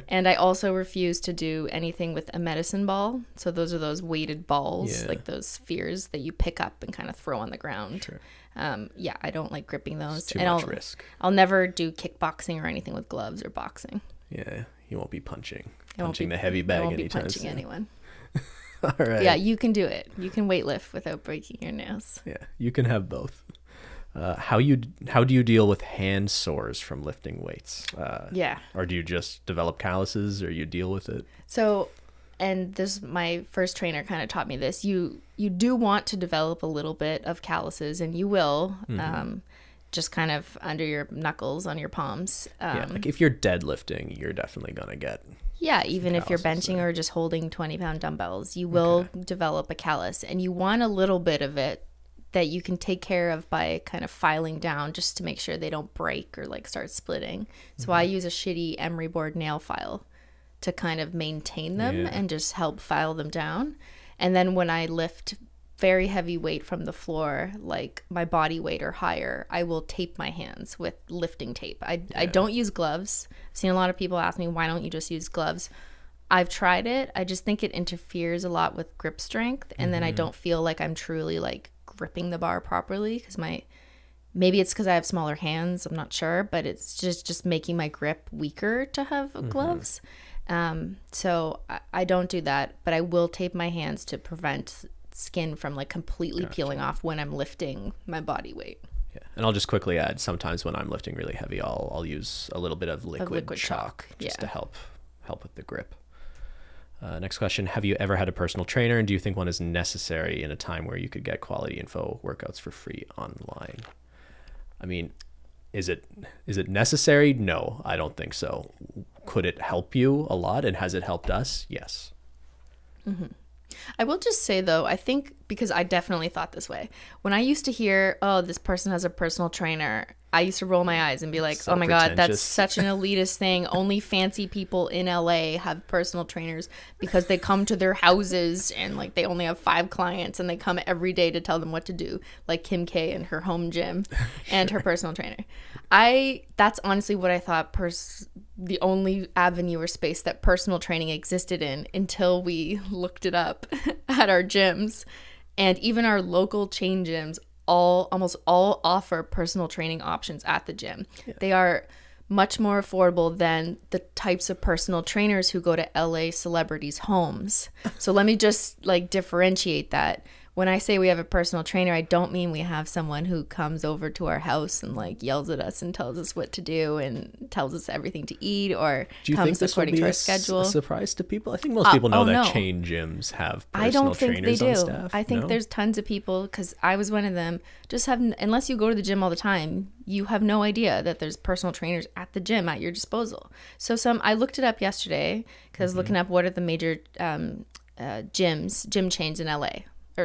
A: And I also refuse to do anything with a medicine ball. So those are those weighted balls, like those spheres that you pick up and kind of throw on the ground. I don't like gripping those.
B: It's too much risk.
A: I'll never do kickboxing or anything with gloves or boxing.
B: Yeah, you won't be punching the heavy bag anytime soon. I won't be punching
A: anyone.
B: All right.
A: Yeah, you can do it. You can weightlift without breaking your nails.
B: Yeah, you can have both. How do you deal with hand sores from lifting weights? Or do you just develop calluses, or you deal with it?
A: So, and this my first trainer kind of taught me this. You do want to develop a little bit of calluses, and you will. Just kind of under your knuckles on your palms.
B: Like if you're deadlifting, you're definitely gonna get.
A: Yeah, even if you're benching or just holding 20-pound dumbbells, you will develop a callus, and you want a little bit of it that you can take care of by kind of filing down just to make sure they don't break or like start splitting. So I use a shitty emery board nail file to kind of maintain them and just help file them down. And then when I lift very heavy weight from the floor, like my body weight or higher, I will tape my hands with lifting tape. I don't use gloves. I've seen a lot of people ask me, why don't you just use gloves? I've tried it. I just think it interferes a lot with grip strength, and then I don't feel like I'm truly like gripping the bar properly because maybe it's because I have smaller hands, I'm not sure, but it's just making my grip weaker to have gloves. So I don't do that, but I will tape my hands to prevent skin from like completely peeling off when I'm lifting my body weight.
B: Yeah, and I'll just quickly add, sometimes when I'm lifting really heavy, I'll use a little bit of liquid chalk just to help with the grip. Next question, have you ever had a personal trainer, and do you think one is necessary in a time where you could get quality info workouts for free online? I mean, is it necessary? No, I don't think so. Could it help you a lot, and has it helped us? Yes.
A: I will just say, though, I think because I definitely thought this way. When I used to hear, oh, this person has a personal trainer, I used to roll my eyes and be like,
B: So
A: oh my God, that's
B: pretentious.
A: such an elitist thing. Only fancy people in LA have personal trainers because they come to their houses and like they only have 5 clients and they come every day to tell them what to do, like Kim K and her home gym and her personal trainer. That's honestly what I thought the only avenue or space that personal training existed in until we looked it up at our gyms. And even our local chain gyms almost all offer personal training options at the gym. They are much more affordable than the types of personal trainers who go to LA celebrities' homes. So let me just like differentiate that. When I say we have a personal trainer, I don't mean we have someone who comes over to our house and like yells at us and tells us what to do and tells us everything to eat or comes according to our schedule.
B: A surprise to people? I think most people know that chain gyms have personal trainers on staff.
A: I think there's tons of people, because I was one of them, unless you go to the gym all the time, you have no idea that there's personal trainers at the gym at your disposal. So I looked it up yesterday because I was looking up what are the major gym chains in LA.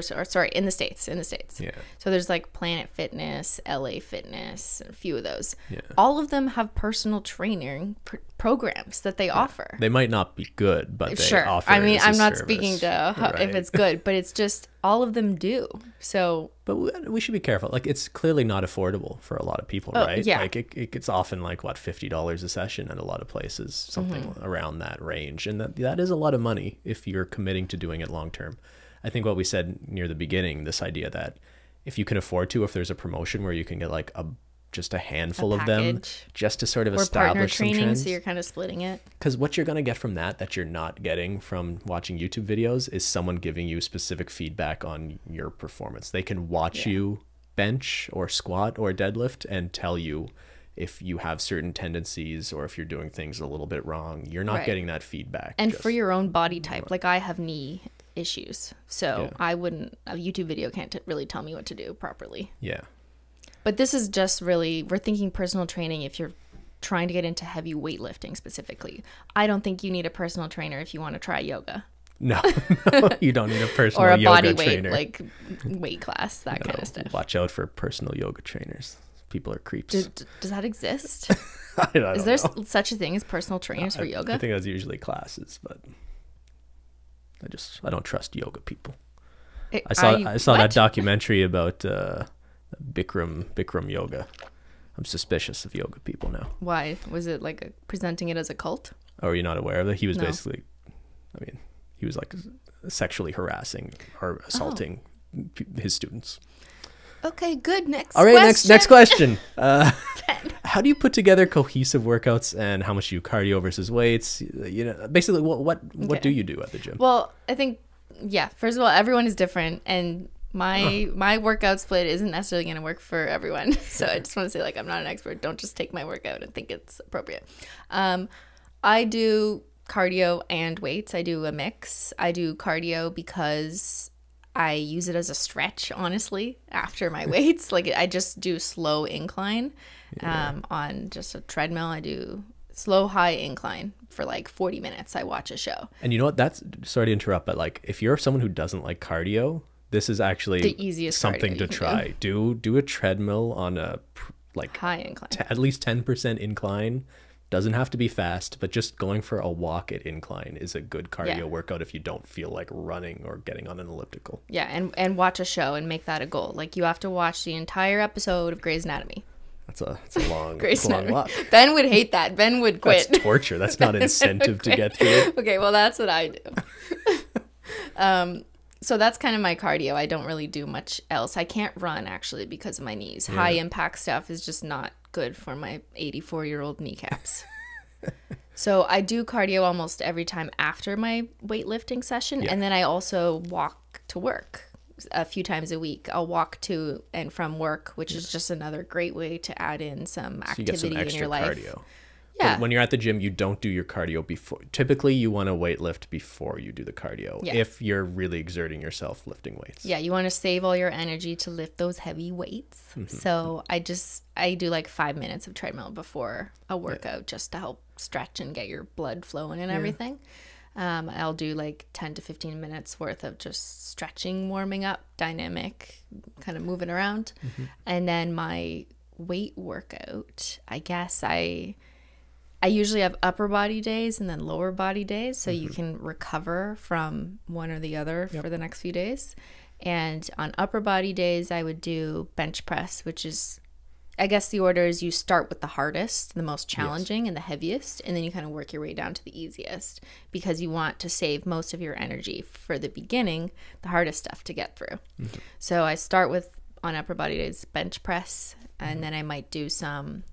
A: sorry, in the States.
B: Yeah.
A: So there's like Planet Fitness, LA Fitness, a few of those.
B: Yeah.
A: All of them have personal training programs that they offer.
B: They might not be good, but they
A: Sure.
B: offer.
A: I mean,
B: it as a
A: I'm not
B: service.
A: speaking to
B: Right.
A: if it's good, but it's just all of them do. So,
B: But we should be careful. Like, it's clearly not affordable for a lot of people,
A: Oh,
B: right?
A: yeah.
B: Like, it's often like, what, $50 a session at a lot of places, something around that range. And that is a lot of money if you're committing to doing it long term. I think what we said near the beginning, this idea that if you can afford to, if there's a promotion where you can get like just a handful of them
A: package.
B: just to sort of
A: or partner
B: establish some
A: training,
B: trends.
A: so you're kind of splitting it.
B: Because what you're going to get from that you're not getting from watching YouTube videos is someone giving you specific feedback on your performance. They can watch you bench or squat or deadlift and tell you if you have certain tendencies or if you're doing things a little bit wrong. You're not getting that feedback.
A: And for your own body type, like I have knee issues, so a YouTube video can't really tell me what to do properly.
B: Yeah.
A: But this is just really, we're thinking personal training if you're trying to get into heavy weightlifting specifically. I don't think you need a personal trainer if you want to try yoga.
B: No, you don't need a personal
A: or a
B: yoga
A: body weight,
B: trainer.
A: like weight class, that kind of stuff.
B: Watch out for personal yoga trainers. People are creeps.
A: Does that exist?
B: I don't
A: Is there
B: know.
A: such a thing as personal trainers for yoga?
B: I think that's usually classes, but I don't trust yoga people. I saw that documentary about Bikram yoga. I'm suspicious of yoga people now.
A: Why? Was it like presenting it as a cult?
B: Oh, are you not aware of that? He was
A: No.
B: basically, he was like sexually harassing or assaulting his students.
A: Okay, good. Next
B: All right,
A: question.
B: next question. How do you put together cohesive workouts, and how much do you cardio versus weights? Basically, what do you do at the gym?
A: Well, I think, first of all, everyone is different, and my workout split isn't necessarily going to work for everyone. So I just want to say, like, I'm not an expert. Don't just take my workout and think it's appropriate. I do cardio and weights. I do a mix. I do cardio because I use it as a stretch, honestly, after my weights. Like, I just do slow incline on just a treadmill. I do slow, high incline for like 40 minutes. I watch a show.
B: And you know what? Sorry to interrupt, but like, if you're someone who doesn't like cardio, this is actually
A: the easiest
B: something to try. Do a treadmill on a
A: high incline,
B: at least 10% incline. Doesn't have to be fast, but just going for a walk at incline is a good cardio workout if you don't feel like running or getting on an elliptical.
A: Yeah, and watch a show and make that a goal. Like, you have to watch the entire episode of Grey's Anatomy.
B: That's a long,
A: Grey's
B: long
A: Anatomy.
B: walk.
A: Ben would hate that. Ben would quit.
B: That's torture. That's not incentive to get through it.
A: Okay, well, that's what I do. So that's kind of my cardio. I don't really do much else. I can't run, actually, because of my knees. Yeah. High impact stuff is just not good for my 84-year-old kneecaps. So I do cardio almost every time after my weightlifting session. And then I also walk to work a few times a week. I'll walk to and from work, which is just another great way to add in some activity in your life.
B: Cardio.
A: Yeah.
B: When you're at the gym, you don't do your cardio before. Typically, you want to weightlift before you do the cardio if you're really exerting yourself lifting weights.
A: Yeah, you want to save all your energy to lift those heavy weights. Mm-hmm. So I do like 5 minutes of treadmill before a workout just to help stretch and get your blood flowing and everything. I'll do like 10 to 15 minutes worth of just stretching, warming up, dynamic, kind of moving around. Mm-hmm. And then my weight workout, I guess I usually have upper body days and then lower body days, so you can recover from one or the other for the next few days. And on upper body days, I would do bench press, which is, I guess the order is you start with the hardest, the most challenging, and the heaviest, and then you kind of work your way down to the easiest, because you want to save most of your energy for the beginning, the hardest stuff to get through. Mm-hmm. So I start with, on upper body days, bench press, and then I might do some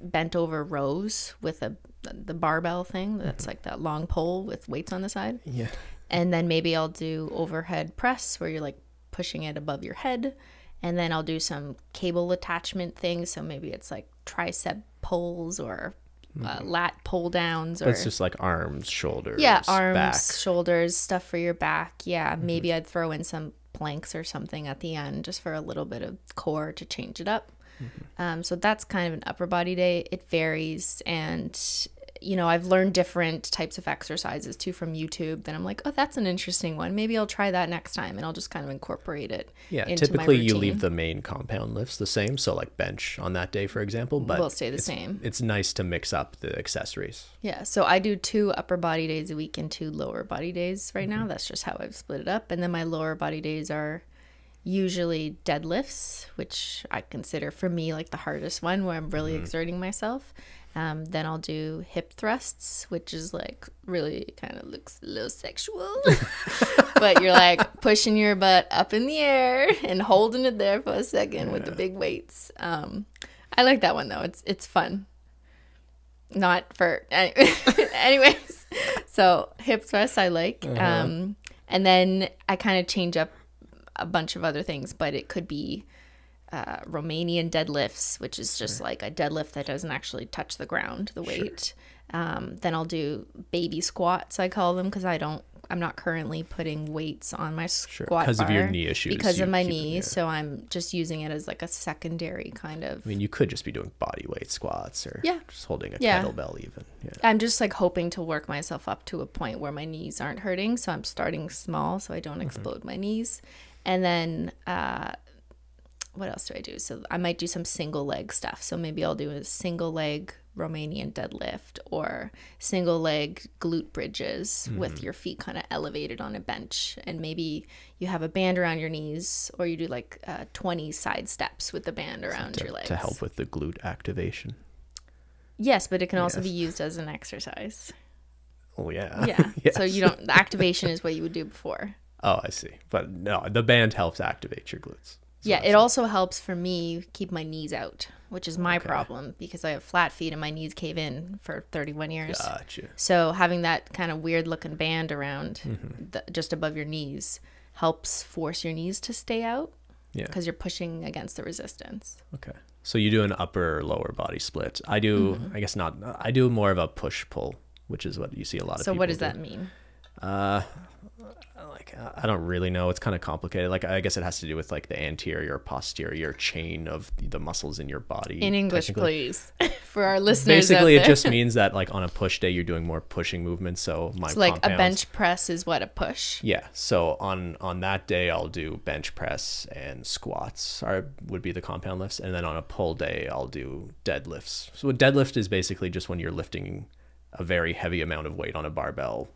A: bent over rows with the barbell thing. That's like that long pole with weights on the side.
B: Yeah.
A: And then maybe I'll do overhead press where you're like pushing it above your head. And then I'll do some cable attachment things. So maybe it's like tricep pulls or lat pull downs. Or
B: it's just like arms, shoulders.
A: Yeah, arms,
B: back.
A: shoulders, stuff for your back. Yeah, maybe I'd throw in some planks or something at the end just for a little bit of core to change it up. So that's kind of an upper body day. It varies, and you know, I've learned different types of exercises too from YouTube. Then I'm like, oh, that's an interesting one. Maybe I'll try that next time, and I'll just kind of incorporate it.
B: Yeah,
A: into
B: typically
A: my
B: you
A: routine.
B: leave the main compound lifts the same, so like bench on that day, for example, but
A: Will stay the same.
B: It's nice to mix up the accessories.
A: Yeah, so I do 2 upper body days a week and 2 lower body days right now. That's just how I've split it up. And then my lower body days are usually deadlifts, which I consider for me like the hardest one, where I'm really exerting myself. Then I'll do hip thrusts, which is like really kind of looks a little sexual, but you're like pushing your butt up in the air and holding it there for a second with the big weights. I like that one though. It's fun. Not for anyways. So hip thrusts I like. And then I kind of change up a bunch of other things, but it could be Romanian deadlifts, which is just like a deadlift that doesn't actually touch the ground, the weight. Then I'll do baby squats, I call them, because I'm not currently putting weights on my squat bar
B: because of your knee issues.
A: Because of my knees, so I'm just using it as like a secondary kind of.
B: I mean, you could just be doing body weight squats or just holding a kettlebell even. Yeah.
A: I'm just like hoping to work myself up to a point where my knees aren't hurting, so I'm starting small so I don't explode my knees. And then what else do I do? So I might do some single leg stuff. So maybe I'll do a single leg Romanian deadlift or single leg glute bridges with your feet kind of elevated on a bench. And maybe you have a band around your knees, or you do like 20 side steps with the band around your legs.
B: To help with the glute activation.
A: Yes, but it can also be used as an exercise.
B: Oh, yeah.
A: Yeah.
B: Yes.
A: So the activation is what you would do before.
B: Oh, I see. But no, the band helps activate your glutes. So
A: yeah, it also helps for me keep my knees out, which is my problem because I have flat feet and my knees cave in for 31 years.
B: Gotcha.
A: So having that kind of weird looking band around just above your knees helps force your knees to stay out because you're pushing against the resistance.
B: Okay. So you do an upper or lower body split. I do, I guess not. I do more of a push-pull, which is what you see a lot of people
A: So what does
B: do.
A: that mean?
B: I don't really know. It's kind of complicated. Like, I guess it has to do with like the anterior, posterior chain of the muscles in your body.
A: In English, please, for our listeners.
B: Basically,
A: out
B: it
A: there.
B: just means that like on a push day, you're doing more pushing movements. So
A: like a bench press is what, a push?
B: Yeah. So on that day, I'll do bench press and squats would be the compound lifts. And then on a pull day, I'll do deadlifts. So a deadlift is basically just when you're lifting a very heavy amount of weight on a barbell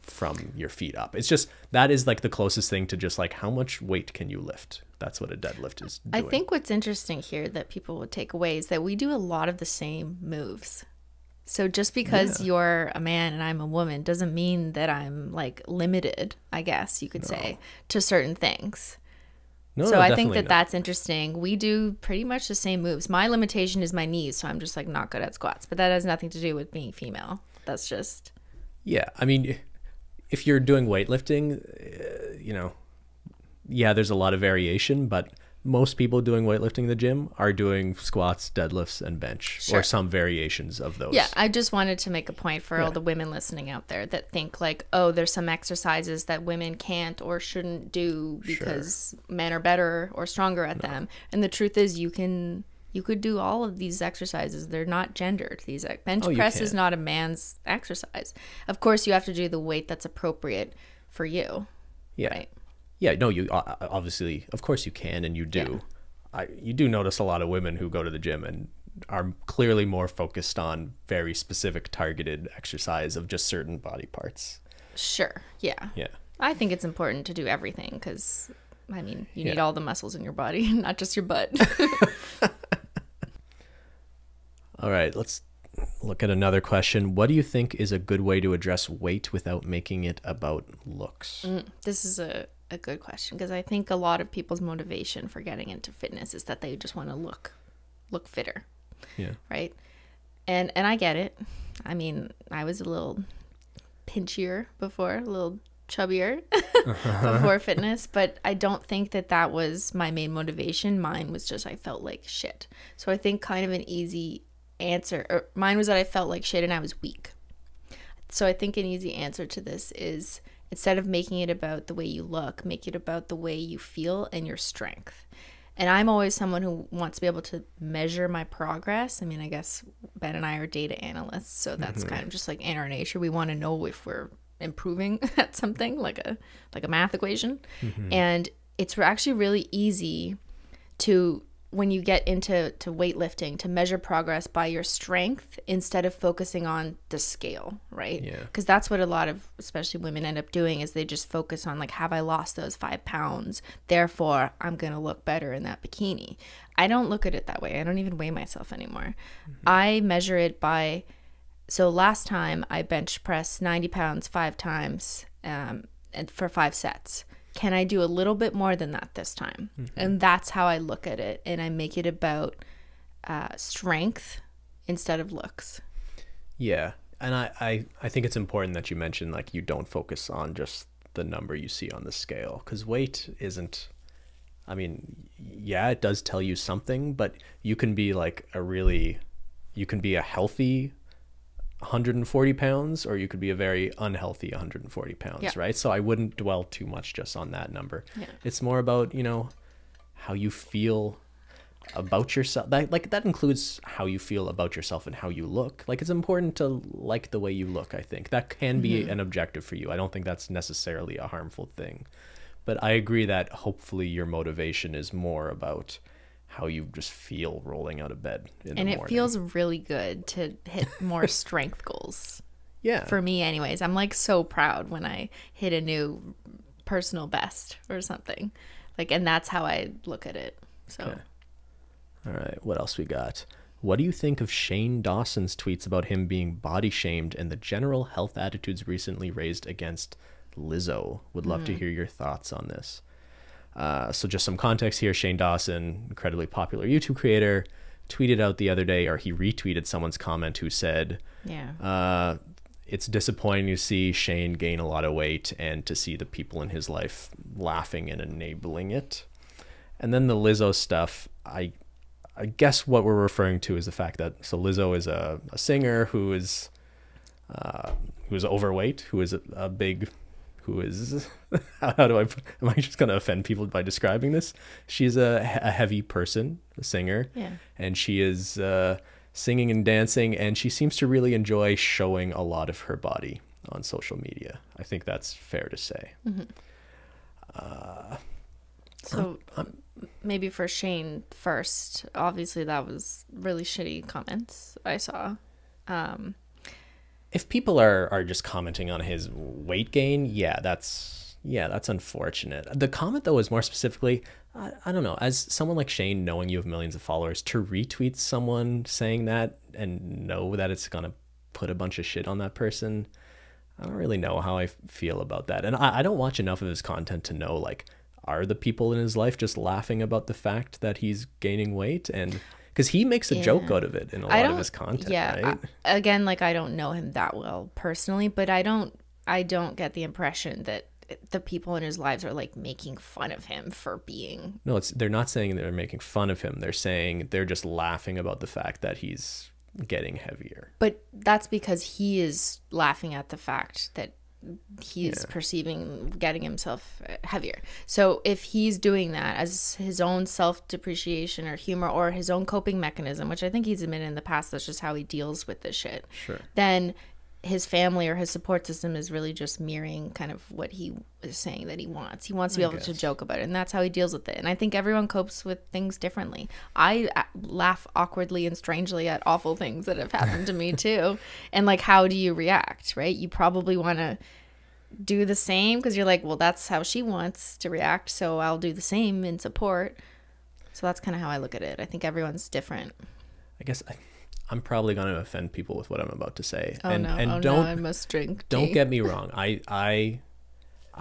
B: from your feet up. It's just, that is like the closest thing to just like how much weight can you lift. That's what a deadlift is doing.
A: I think what's interesting here that people would take away is that we do a lot of the same moves. So just because you're a man and I'm a woman doesn't mean that I'm like limited, I guess you could say, to certain things. So I think that that's interesting. We do pretty much the same moves. My limitation is my knees, so I'm just like not good at squats, but that has nothing to do with being female. That's just...
B: Yeah, I mean, if you're doing weightlifting, there's a lot of variation, but most people doing weightlifting in the gym are doing squats, deadlifts, and bench, or some variations of those.
A: Yeah, I just wanted to make a point for all the women listening out there that think like, oh, there's some exercises that women can't or shouldn't do because men are better or stronger at them. And the truth is you could do all of these exercises. They're not gendered. Bench press is not a man's exercise. Of course, you have to do the weight that's appropriate for you.
B: Yeah.
A: Right?
B: Yeah, no, you obviously, of course you can, and you do. Yeah. You do notice a lot of women who go to the gym and are clearly more focused on very specific targeted exercise of just certain body parts.
A: Sure. Yeah.
B: Yeah.
A: I think it's important to do everything because, I mean, you need all the muscles in your body, not just your butt.
B: All right, let's look at another question. What do you think is a good way to address weight without making it about looks?
A: This is a good question because I think a lot of people's motivation for getting into fitness is that they just want to look fitter.
B: Yeah.
A: Right? And I get it. I mean, I was a little pinchier before, a little chubbier before fitness, but I don't think that was my main motivation. Mine was just I felt like shit. So I think kind of an easy answer, or mine was that I felt like shit and I was weak. So I think an easy answer to this is instead of making it about the way you look, make it about the way you feel and your strength. And I'm always someone who wants to be able to measure my progress. I mean, I guess Ben and I are data analysts, so that's kind of just like in our nature. We want to know if we're improving at something, like a math equation. And it's actually really easy to, when you get into weightlifting, to measure progress by your strength instead of focusing on the scale, right?
B: Yeah.
A: Because that's what a lot of, especially women, end up doing, is they just focus on like, have I lost those 5 pounds? Therefore, I'm going to look better in that bikini. I don't look at it that way. I don't even weigh myself anymore. I measure it by, so last time I bench pressed 90 pounds 5 times and for 5 sets. Can I do a little bit more than that this time? And that's how I look at it. And I make it about strength instead of looks.
B: Yeah. And I think it's important that you mention, like, you don't focus on just the number you see on the scale, because weight isn't, I mean, yeah, it does tell you something, but you can be like you can be a healthy 140 pounds, or you could be a very unhealthy 140 pounds, right? So I wouldn't dwell too much just on that number. It's more about, you know, how you feel about yourself. That includes how you feel about yourself and how you look. Like, it's important to like the way you look. I think that can be an objective for you. I don't think that's necessarily a harmful thing, but I agree that hopefully your motivation is more about how you just feel rolling out of bed in the morning.
A: And it feels really good to hit more strength goals.
B: Yeah.
A: For me anyways. I'm like so proud when I hit a new personal best or something. Like, and that's how I look at it. So.
B: Okay. All right. What else we got? What do you think of Shane Dawson's tweets about him being body shamed and the general health attitudes recently raised against Lizzo? Would love to hear your thoughts on this. So just some context here. Shane Dawson, incredibly popular YouTube creator, tweeted out the other day, or he retweeted someone's comment who said, it's disappointing to see Shane gain a lot of weight and to see the people in his life laughing and enabling it. And then the Lizzo stuff, I guess what we're referring to is the fact that, so Lizzo is a singer who is overweight, who is a big... who is, am I just going to offend people by describing this? She's a heavy person, a singer, and she is singing and dancing, and she seems to really enjoy showing a lot of her body on social media. I think that's fair to say.
A: So maybe for Shane first, obviously that was really shitty comments I saw.
B: If people are just commenting on his weight gain, that's unfortunate. The comment, though, is more specifically, I don't know, as someone like Shane, knowing you have millions of followers, to retweet someone saying that and know that it's going to put a bunch of shit on that person, I don't really know how I feel about that. And I don't watch enough of his content to know, like, are the people in his life just laughing about the fact that he's gaining weight? And... because he makes a joke out of it in a lot of his content, right?
A: Again, like, I don't know him that well personally, but I don't get the impression that the people in his lives are like making fun of him for being...
B: No, they're not saying they're making fun of him. They're saying they're just laughing about the fact that he's getting heavier.
A: But that's because he is laughing at the fact that he's perceiving getting himself heavier. So if he's doing that as his own self-depreciation or humor or his own coping mechanism, which I think he's admitted in the past, that's just how he deals with this shit, then his family or his support system is really just mirroring kind of what he is saying that he wants. He wants to be able to joke about it, and that's how he deals with it. And I think everyone copes with things differently. I laugh awkwardly and strangely at awful things that have happened to me too. And like, how do you react, right? You probably want to do the same because you're like, well, that's how she wants to react, so I'll do the same in support. So that's kind of how I look at it. I think everyone's different.
B: I guess I'm probably going to offend people with what I'm about to say.
A: I must drink tea.
B: Don't get me wrong. I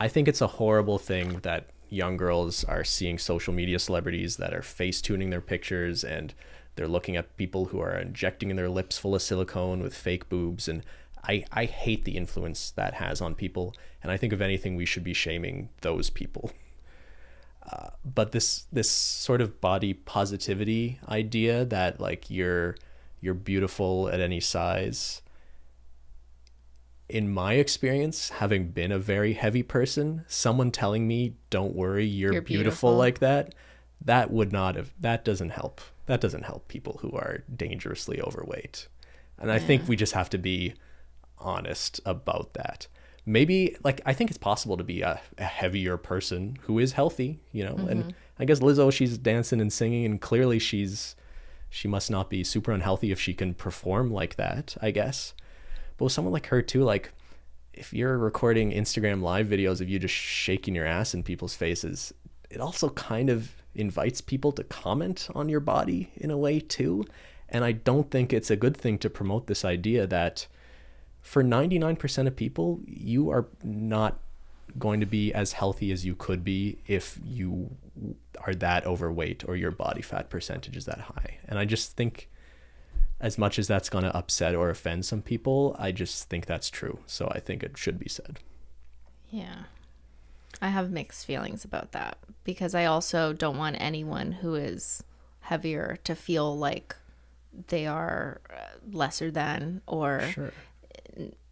B: think it's a horrible thing that young girls are seeing social media celebrities that are face tuning their pictures, and they're looking at people who are injecting in their lips full of silicone with fake boobs. And I hate the influence that has on people. And I think if anything, we should be shaming those people. But this sort of body positivity idea that like you're beautiful at any size, in my experience, having been a very heavy person, someone telling me, don't worry, you're beautiful like that, that doesn't help. That doesn't help people who are dangerously overweight. And I think we just have to be honest about that. Maybe, like, I think it's possible to be a heavier person who is healthy, you know. And I guess Lizzo, she's dancing and singing, and clearly she must not be super unhealthy if she can perform like that, I guess. But with someone like her too, like, if you're recording Instagram live videos of you just shaking your ass in people's faces, it also kind of invites people to comment on your body in a way too. And I don't think it's a good thing to promote this idea that for 99% of people, you are not going to be as healthy as you could be if you are that overweight or your body fat percentage is that high. And I just think, as much as that's going to upset or offend some people, I just think that's true. So I think it should be said.
A: Yeah. I have mixed feelings about that, because I also don't want anyone who is heavier to feel like they are lesser than or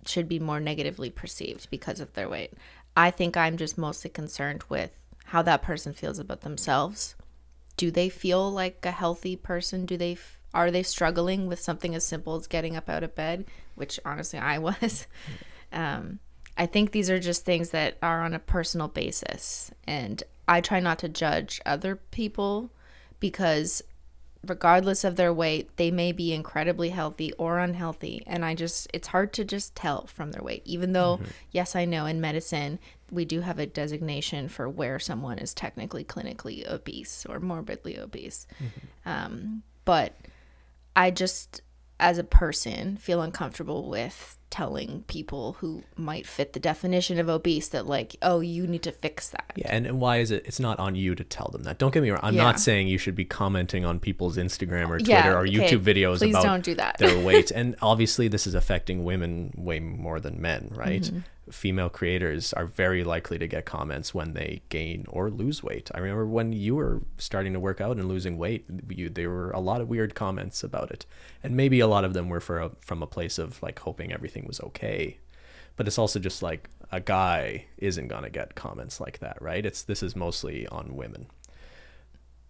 A: should be more negatively perceived because of their weight. I think I'm just mostly concerned with how that person feels about themselves. Do they feel like a healthy person? Are they struggling with something as simple as getting up out of bed, which honestly I was. I think these are just things that are on a personal basis, and I try not to judge other people, because regardless of their weight, they may be incredibly healthy or unhealthy, and it's hard to just tell from their weight, even though yes, I know in medicine we do have a designation for where someone is technically clinically obese or morbidly obese. But I just, as a person, feel uncomfortable with telling people who might fit the definition of obese that, like, oh, you need to fix that.
B: Yeah, and why is it? It's not on you to tell them that. Don't get me wrong. I'm not saying you should be commenting on people's Instagram or Twitter or YouTube videos
A: please
B: about
A: don't do that.
B: their weight. And obviously this is affecting women way more than men, right? Female creators are very likely to get comments when they gain or lose weight. I remember when you were starting to work out and losing weight, there were a lot of weird comments about it. And maybe a lot of them were from a place of like hoping everything was okay. But it's also just like a guy isn't going to get comments like that, right? This is mostly on women.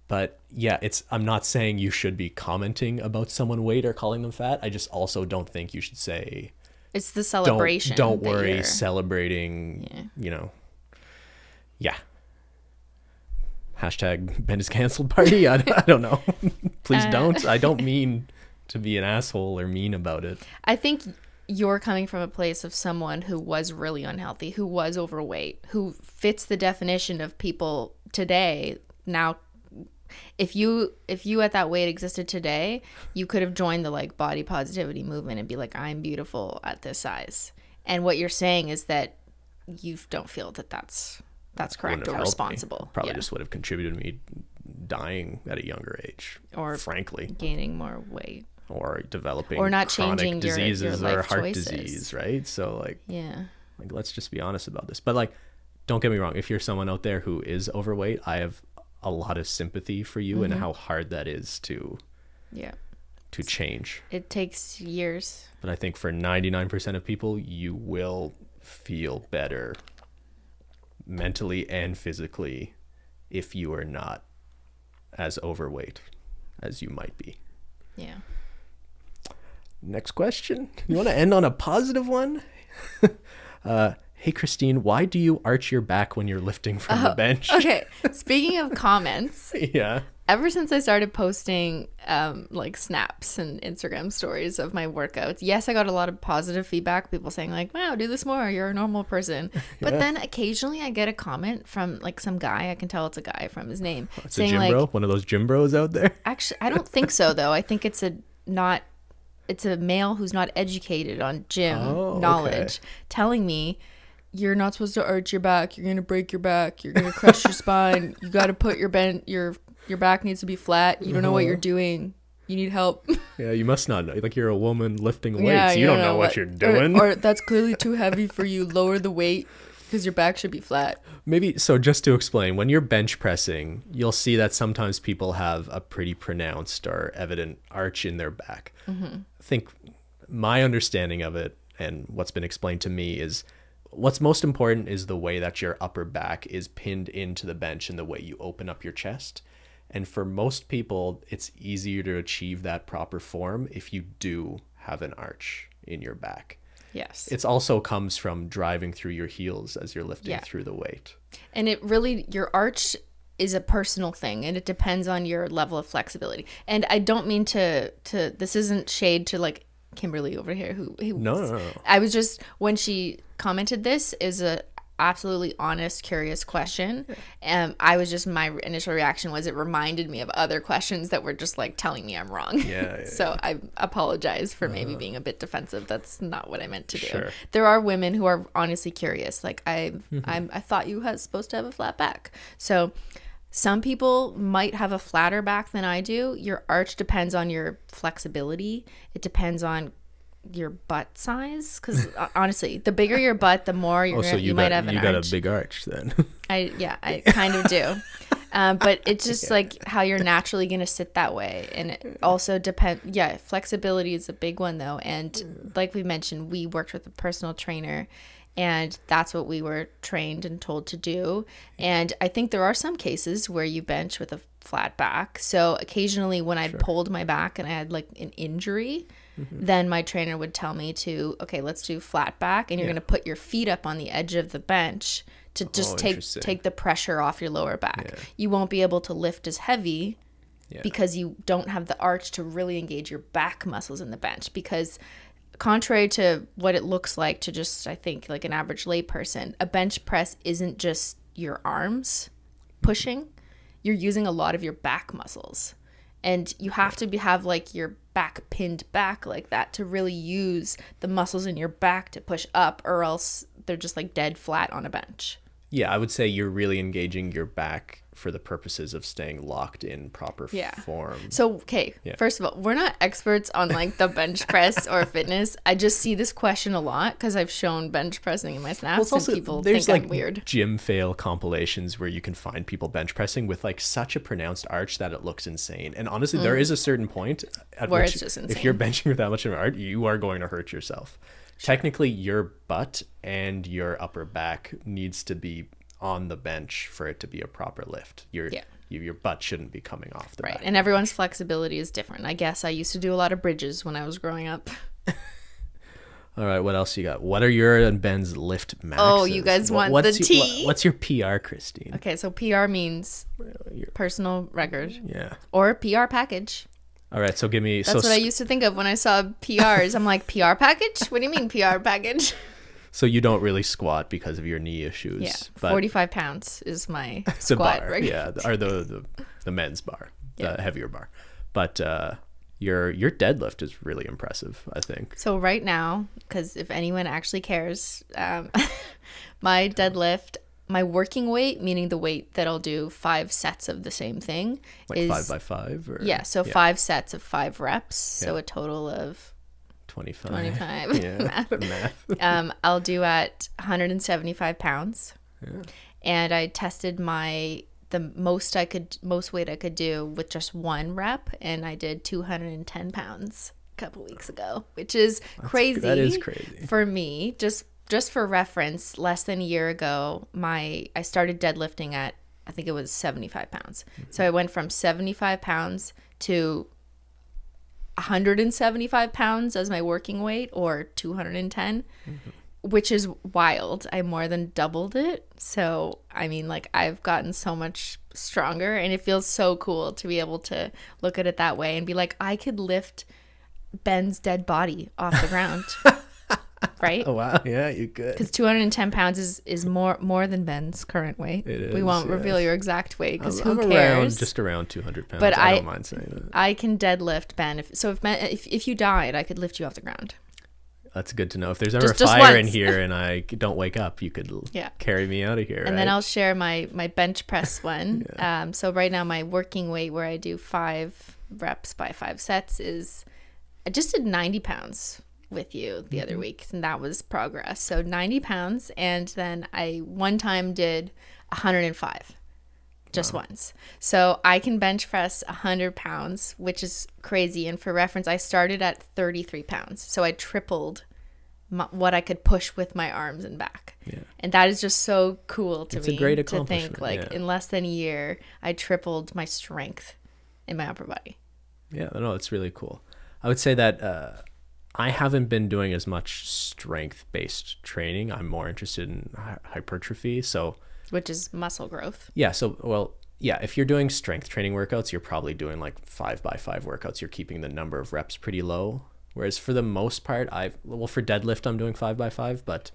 B: But yeah, I'm not saying you should be commenting about someone's weight or calling them fat. I just also don't think you should say,
A: it's the celebration.
B: Don't worry, celebrating, you know. Yeah. Hashtag Ben is canceled party. I don't know. Please don't. I don't mean to be an asshole or mean about it.
A: I think you're coming from a place of someone who was really unhealthy, who was overweight, who fits the definition of people today. Now, if you at that weight existed today, you could have joined the like body positivity movement and be like, I'm beautiful at this size. And what you're saying is that you don't feel that that's correct or responsible.
B: Probably just would have contributed to me dying at a younger age, or frankly
A: gaining more weight,
B: or developing
A: or not
B: chronic
A: changing
B: diseases
A: your
B: or
A: life
B: heart
A: choices.
B: disease, right? So like,
A: like
B: let's just be honest about this. But like, don't get me wrong, if you're someone out there who is overweight, I have a lot of sympathy for you and how hard that is to change.
A: It takes years.
B: But I think for 99% of people, you will feel better mentally and physically if you are not as overweight as you might be.
A: Yeah.
B: Next question. You want to end on a positive one? Hey, Cristine, why do you arch your back when you're lifting from the bench?
A: Okay. Speaking of comments.
B: Yeah.
A: Ever since I started posting like snaps and Instagram stories of my workouts, yes, I got a lot of positive feedback. People saying like, wow, do this more. You're a normal person. But then occasionally I get a comment from like some guy. I can tell it's a guy from his name.
B: It's saying, a gym bro? One of those gym bros out there?
A: Actually, I don't think so, though. I think it's a male who's not educated on gym knowledge telling me, you're not supposed to arch your back. You're going to break your back. You're going to crush your spine. You got to put your back needs to be flat. You don't know what you're doing. You need help.
B: Yeah, you must not know. Like, you're a woman lifting weights. You don't know what you're doing.
A: Or that's clearly too heavy for you. Lower the weight because your back should be flat.
B: Maybe, so just to explain, when you're bench pressing, you'll see that sometimes people have a pretty pronounced or evident arch in their back. I think my understanding of it and what's been explained to me is what's most important is the way that your upper back is pinned into the bench and the way you open up your chest. And for most people, it's easier to achieve that proper form if you do have an arch in your back.
A: Yes.
B: It also comes from driving through your heels as you're lifting through the weight.
A: And it really, your arch is a personal thing, and it depends on your level of flexibility. And I don't mean to this isn't shade to like Kimberly over here who
B: No.
A: I was just, when she commented, this is a absolutely honest, curious question. I was just, my initial reaction was it reminded me of other questions that were just like telling me I'm wrong. So I apologize for maybe being a bit defensive. That's not what I meant to do.
B: Sure.
A: There are women who are honestly curious. Like I thought you was supposed to have a flat back. So some people might have a flatter back than I do. Your arch depends on your flexibility. It depends on your butt size, because honestly, the bigger your butt, the more you might have an arch.
B: You got a big arch then.
A: I kind of do. But it's just like how you're naturally going to sit that way. And it also depends. Yeah, flexibility is a big one though. And like we mentioned, we worked with a personal trainer, and that's what we were trained and told to do. And I think there are some cases where you bench with a flat back. So occasionally when I pulled my back and I had like an injury, then my trainer would tell me to, okay, let's do flat back. And you're going to put your feet up on the edge of the bench to just take the pressure off your lower back. You won't be able to lift as heavy because you don't have the arch to really engage your back muscles in the bench. Because contrary to what it looks like to just, I think, like an average lay person, a bench press isn't just your arms pushing. You're using a lot of your back muscles. And you have to have like your back pinned back like that to really use the muscles in your back to push up, or else they're just like dead flat on a bench.
B: Yeah, I would say you're really engaging your back for the purposes of staying locked in proper form.
A: So, okay, first of all, we're not experts on like the bench press or fitness. I just see this question a lot because I've shown bench pressing in my snaps, and people think I'm weird.
B: Gym fail compilations where you can find people bench pressing with like such a pronounced arch that it looks insane. And honestly, there is a certain point at
A: where
B: which
A: it's just insane.
B: If you're benching with that much of an arch, you are going to hurt yourself. Technically, your butt and your upper back needs to be on the bench for it to be a proper lift. Your butt shouldn't be coming off the back.
A: And everyone's flexibility is different. I guess I used to do a lot of bridges when I was growing up.
B: All right, what else you got? What are your and Ben's lift maxes?
A: Oh, you guys want the tea?
B: What's your PR, Christine?
A: Okay, so PR means personal record.
B: Yeah.
A: Or PR package.
B: All right, so give me...
A: That's what I used to think of when I saw PRs. I'm like, PR package? What do you mean PR package?
B: So you don't really squat because of your knee issues.
A: Yeah, 45 pounds is my squat
B: bar.
A: record.
B: Yeah, or the men's bar, the heavier bar. But your deadlift is really impressive, I think.
A: So right now, because if anyone actually cares, my deadlift, my working weight, meaning the weight that I'll do 5 sets of the same thing,
B: like
A: is
B: 5 by 5? Or?
A: Yeah, so 5 sets of 5 reps. Yeah. So a total of
B: 25.
A: Yeah. Math. I'll do at 175 pounds. Yeah. And I tested the most weight I could do with just 1 rep, and I did 210 pounds a couple weeks ago, which is crazy.
B: That is crazy.
A: For me. Just for reference, less than a year ago, I started deadlifting at, I think it was 75 pounds. Mm-hmm. So I went from 75 pounds to 175 pounds as my working weight, or 210, which is wild. I more than doubled it. So, I mean, like, I've gotten so much stronger, and it feels so cool to be able to look at it that way and be like, I could lift Ben's dead body off the ground. Right?
B: Oh, wow. Yeah, you could.
A: Because 210 pounds is more than Ben's current weight.
B: It is.
A: We won't reveal your exact weight, because who
B: I'm
A: cares?
B: Just around 200 pounds.
A: But
B: I don't mind saying that.
A: I can deadlift Ben. If you died, I could lift you off the ground.
B: That's good to know. If there's ever a fire
A: once
B: in here and I don't wake up, you could carry me out of here.
A: And then I'll share my bench press one. So right now my working weight, where I do 5 reps by 5 sets, is I just did 90 pounds with you the other week, and that was progress. So 90 pounds, and then I one time did 105 just once. So I can bench press 100 pounds, which is crazy. And for reference, I started at 33 pounds. So I tripled what I could push with my arms and back.
B: Yeah.
A: And that is just so cool to
B: It's
A: me
B: a great
A: to
B: accomplishment,
A: think like
B: yeah.
A: in less than a year, I tripled my strength in my upper body.
B: Yeah, no, it's really cool. I would say that I haven't been doing as much strength-based training. I'm more interested in hypertrophy. So,
A: which is muscle growth.
B: yeah. So, well, yeah, if you're doing strength training workouts, you're probably doing like 5x5 workouts. You're keeping the number of reps pretty low. Whereas for the most part, for deadlift, I'm doing 5x5, but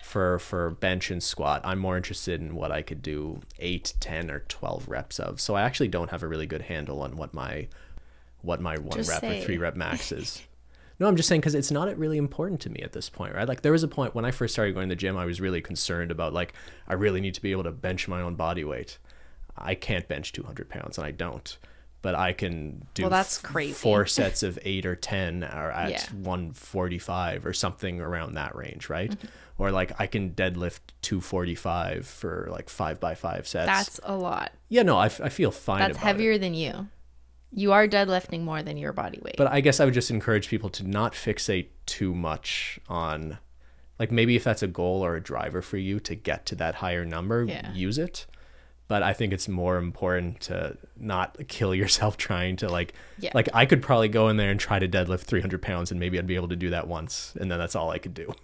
B: for bench and squat, I'm more interested in what I could do 8, 10, or 12 reps of. So I actually don't have a really good handle on what my 1 rep or 3 rep max is. No, I'm just saying because it's not really important to me at this point, right? Like there was a point when I first started going to the gym, I was really concerned about like, I really need to be able to bench my own body weight. I can't bench 200 pounds and I don't, but I can do
A: that's crazy.
B: 4 sets of 8 or 10 or at 145 or something around that range, right? Mm-hmm. Or like I can deadlift 245 for like 5x5 sets.
A: That's a lot.
B: Yeah, no, I feel fine about it.
A: That's heavier than you. You are deadlifting more than your body weight.
B: But I guess I would just encourage people to not fixate too much on, like maybe if that's a goal or a driver for you to get to that higher number, use it. But I think it's more important to not kill yourself trying to like I could probably go in there and try to deadlift 300 pounds and maybe I'd be able to do that once and then that's all I could do.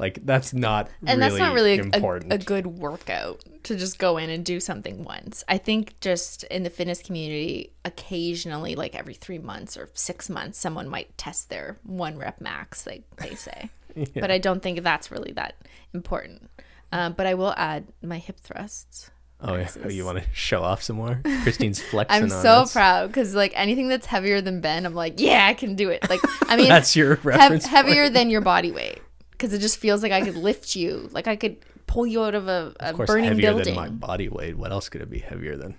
B: Like that's not really important.
A: A good workout to just go in and do something once. I think just in the fitness community, occasionally, like every 3 months or 6 months, someone might test their 1 rep max, like they say. But I don't think that's really that important. But I will add my hip thrusts.
B: Oh, yeah. Oh, you want to show off some more? Christine's flexing
A: I'm
B: on
A: so
B: us.
A: proud because like anything that's heavier than Ben, I'm like, yeah, I can do it. Like, I mean,
B: that's your reference
A: heavier
B: point.
A: than your body weight. Because it just feels like I could lift you. Like I could pull you out of a burning
B: heavier
A: building.
B: Than my body weight. What else could it be heavier than?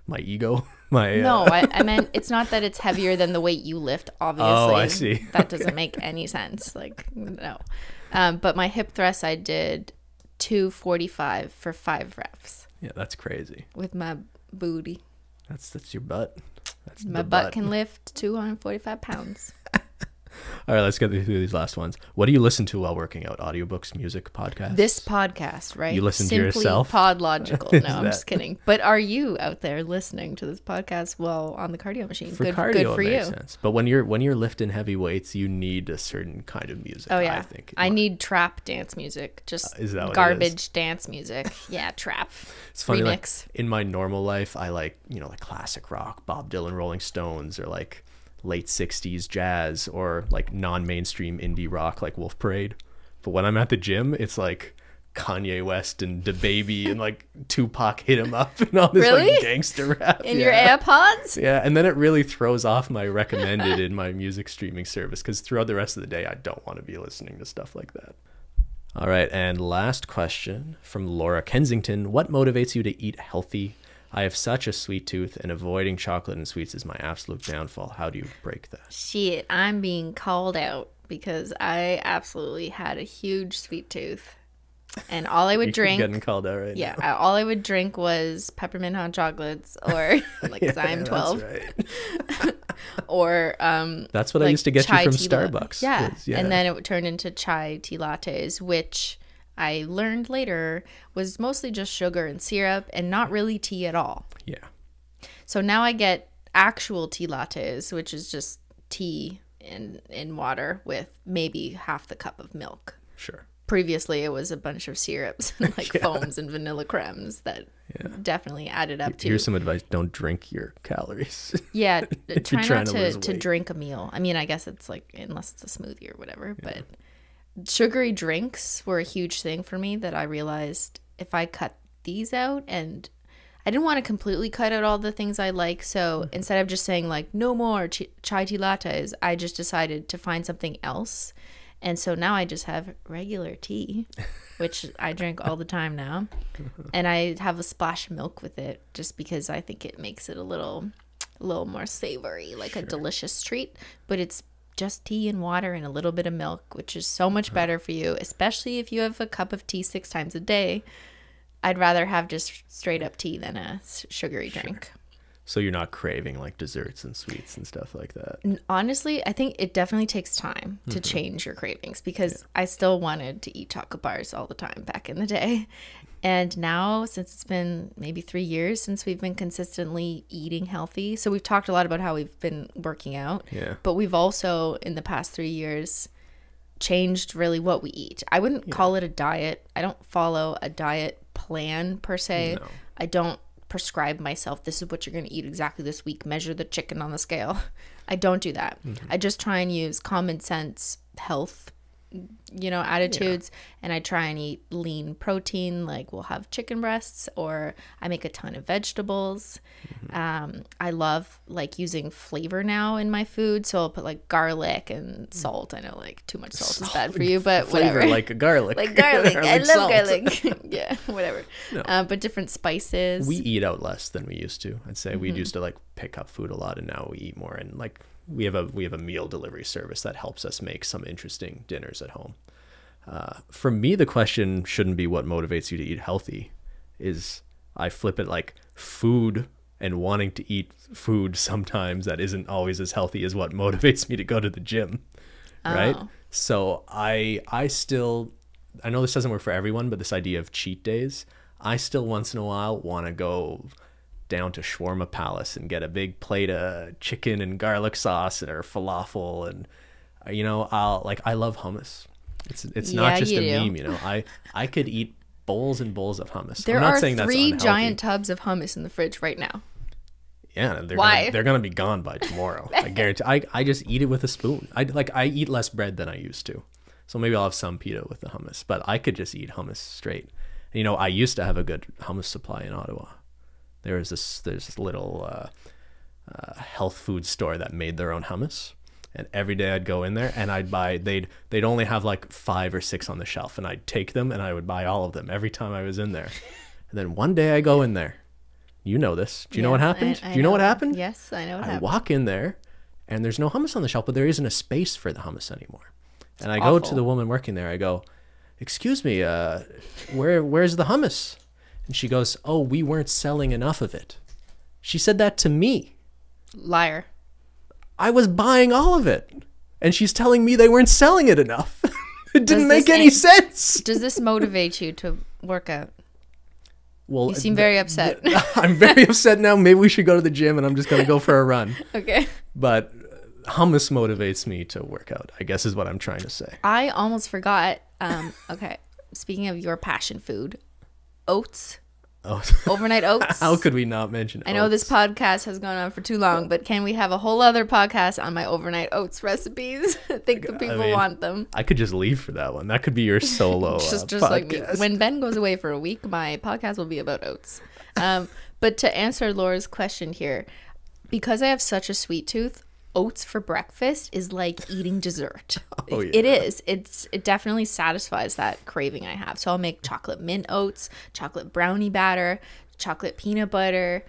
B: My ego?
A: No, I meant it's not that it's heavier than the weight you lift, obviously.
B: Oh, I see.
A: That doesn't make any sense. Like, no. But my hip thrust, I did 245 for 5 reps.
B: Yeah, that's crazy.
A: With my booty.
B: That's your butt. That's
A: my butt can lift 245 pounds.
B: All right, let's get through these last ones. What do you listen to while working out? Audiobooks, music, podcasts?
A: This podcast, right?
B: You listen to yourself?
A: SimplyPodLogical. No, I'm just kidding. But are you out there listening to this podcast while on the cardio machine?
B: For
A: good,
B: cardio,
A: good for
B: it makes
A: you.
B: sense. But when you're lifting heavy weights, you need a certain kind of music.
A: Oh yeah,
B: I think
A: I need trap dance music. Just
B: is that what
A: garbage dance music. Yeah, trap.
B: It's funny.
A: Remix.
B: Like, in my normal life, I like like classic rock, Bob Dylan, Rolling Stones, or like late 60s jazz, or like non-mainstream indie rock like Wolf Parade. But when I'm at the gym, it's like Kanye West and DaBaby and like Tupac Hit 'Em Up and all this like gangster rap.
A: In your AirPods?
B: Yeah, and then it really throws off my recommended in my music streaming service because throughout the rest of the day, I don't want to be listening to stuff like that. All right, and last question from Laura Kensington. What motivates you to eat healthy? I have such a sweet tooth, and avoiding chocolate and sweets is my absolute downfall. How do you break that?
A: Shit, I'm being called out because I absolutely had a huge sweet tooth. And all I would drink...
B: getting called out right now.
A: All I would drink was peppermint hot chocolates or, like, because I'm 12.
B: That's right.
A: Or...
B: that's what I used to get you from Starbucks.
A: Yeah. And then it would turn into chai tea lattes, which... I learned later was mostly just sugar and syrup and not really tea at all.
B: Yeah.
A: So now I get actual tea lattes, which is just tea in water with maybe half the cup of milk.
B: Sure.
A: Previously, it was a bunch of syrups and like foams and vanilla cremes that definitely added up to.
B: Here's some advice. Don't drink your calories.
A: Yeah. Try not to drink a meal. I mean, I guess it's like, unless it's a smoothie or whatever, but... Sugary drinks were a huge thing for me that I realized if I cut these out, and I didn't want to completely cut out all the things I like. So instead of just saying like no more chai tea lattes, I just decided to find something else. And so now I just have regular tea, which I drink all the time now. And I have a splash of milk with it just because I think it makes it a little more savory, like a delicious treat. But it's just tea and water and a little bit of milk, which is so much better for you, especially if you have a cup of tea 6 times a day. I'd rather have just straight up tea than a sugary drink.
B: So you're not craving like desserts and sweets and stuff like that.
A: Honestly, I think it definitely takes time to change your cravings, because I still wanted to eat chocolate bars all the time back in the day. And now, since it's been maybe 3 years since we've been consistently eating healthy, so we've talked a lot about how we've been working out, but we've also, in the past 3 years, changed really what we eat. I wouldn't call it a diet. I don't follow a diet plan per se.
B: No.
A: I don't prescribe myself, this is what you're going to eat exactly this week, measure the chicken on the scale. I don't do that. I just try and use common sense health, attitudes, and I try and eat lean protein, like we'll have chicken breasts, or I make a ton of vegetables. I love like using flavor now in my food, so I'll put like garlic and salt. I know like too much salt is bad for you, but
B: flavor,
A: whatever.
B: like a garlic.
A: Like garlic. I love
B: salt.
A: garlic. Yeah, whatever.
B: No.
A: But different spices.
B: We eat out less than we used to. I'd say we used to like pick up food a lot, and now we eat more. And like we have a meal delivery service that helps us make some interesting dinners at home. For me, the question shouldn't be what motivates you to eat healthy. I flip it like food and wanting to eat food sometimes that isn't always as healthy as what motivates me to go to the gym, right? So I know this doesn't work for everyone, but this idea of cheat days, I still once in a while want to go down to Shawarma Palace and get a big plate of chicken and garlic sauce or falafel, and I love hummus. It's not just a meme, I could eat bowls and bowls of hummus.
A: There are 3 giant tubs of hummus in the fridge right now.
B: Yeah, they're gonna be gone by tomorrow. I guarantee. I just eat it with a spoon. I eat less bread than I used to, so maybe I'll have some pita with the hummus. But I could just eat hummus straight. I used to have a good hummus supply in Ottawa. There's this little health food store that made their own hummus, and every day I'd go in there and I'd buy. They'd only have like 5 or 6 on the shelf, and I'd take them and I would buy all of them every time I was in there. And then one day I go in there. You know this. Do you know what happened? Do you know what happened?
A: Yes, I know what happened.
B: I walk in there, and there's no hummus on the shelf, but there isn't a space for the hummus anymore. And I go to the woman working there. I go, "Excuse me, where's the hummus?" And she goes, "Oh, we weren't selling enough of it." She said that to me.
A: Liar.
B: I was buying all of it, and she's telling me they weren't selling it enough. It didn't make any sense.
A: Does this motivate you to work out?
B: Well,
A: you seem very upset.
B: I'm very upset now. Maybe we should go to the gym, and I'm just going to go for a run.
A: Okay.
B: But hummus motivates me to work out, I guess is what I'm trying to say.
A: I almost forgot. Okay. Speaking of your passion food, oats.
B: Oh.
A: Overnight oats.
B: How could we not mention oats?
A: I know this podcast has gone on for too long, but can we have a whole other podcast on my overnight oats recipes? I think the people want them.
B: I could just leave for that one. That could be your solo
A: just
B: podcast.
A: Like me. When Ben goes away for a week, my podcast will be about oats. But to answer Laura's question here, because I have such a sweet tooth, oats for breakfast is like eating dessert.
B: Oh, yeah.
A: It is. It definitely satisfies that craving I have. So I'll make chocolate mint oats, chocolate brownie batter, chocolate peanut butter,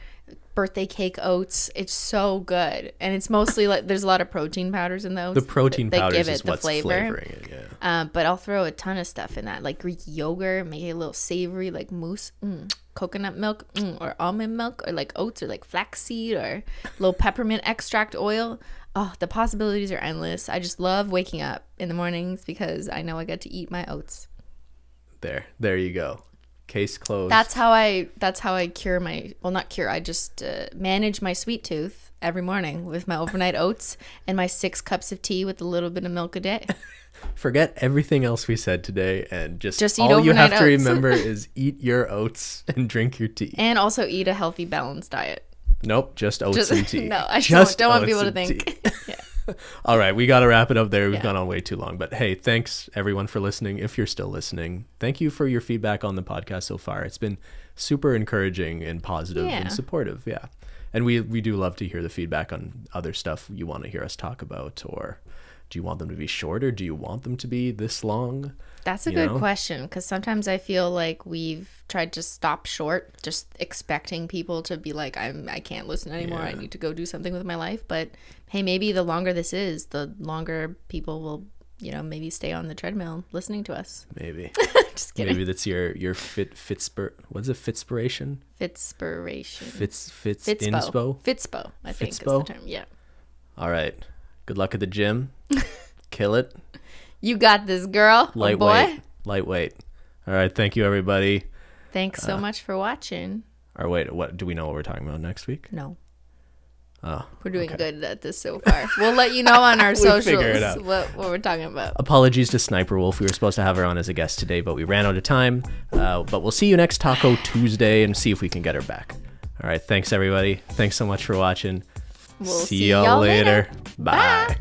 A: birthday cake oats. It's so good. And it's mostly like there's a lot of protein powders in those.
B: The protein powders
A: give it
B: is
A: the
B: what's
A: flavor.
B: flavoring it, yeah.
A: But I'll throw a ton of stuff in that, like Greek yogurt, make it a little savory, like mousse, coconut milk, or almond milk, or like oats, or like flaxseed, or a little peppermint extract oil. Oh, the possibilities are endless. I just love waking up in the mornings because I know I get to eat my oats.
B: There you go. Case closed.
A: That's how I cure my, well, not cure, I just manage my sweet tooth every morning with my overnight oats and my 6 cups of tea with a little bit of milk a day.
B: Forget everything else we said today and just
A: eat
B: all you have
A: overnight
B: to
A: oats.
B: remember is eat your oats and drink your tea.
A: And also eat a healthy, balanced diet.
B: Nope, just oats and tea.
A: No, I
B: just
A: don't want people to think.
B: Yeah. All right, we got to wrap it up there. We've gone on way too long. But hey, thanks everyone for listening. If you're still listening, thank you for your feedback on the podcast so far. It's been super encouraging and positive and supportive. Yeah. And we do love to hear the feedback on other stuff you want to hear us talk about, or do you want them to be shorter? Do you want them to be this long?
A: That's a good question, because sometimes I feel like we've tried to stop short, just expecting people to be like, I can't listen anymore. I need to go do something with my life. But hey, maybe the longer this is, the longer people will maybe stay on the treadmill listening to us.
B: Maybe.
A: Just kidding.
B: Maybe that's your what is it? Fitspiration?
A: Fitspiration.
B: Inspo?
A: Fitspo, I think
B: Fitspo?
A: is the term. Yeah.
B: All right. Good luck at the gym. Kill it.
A: You got this, girl.
B: Lightweight.
A: Boy.
B: All right. Thank you, everybody.
A: Thanks so much for watching.
B: Or wait, what do we know what we're talking about next week?
A: No.
B: Oh,
A: we're doing good at this so far. We'll let you know on our
B: We'll
A: socials
B: figure it out.
A: what we're talking about.
B: Apologies to Sniper Wolf. We were supposed to have her on as a guest today, but we ran out of time. But we'll see you next Taco Tuesday and see if we can get her back. All right. Thanks, everybody. Thanks so much for watching.
A: We'll
B: see y'all later. Bye.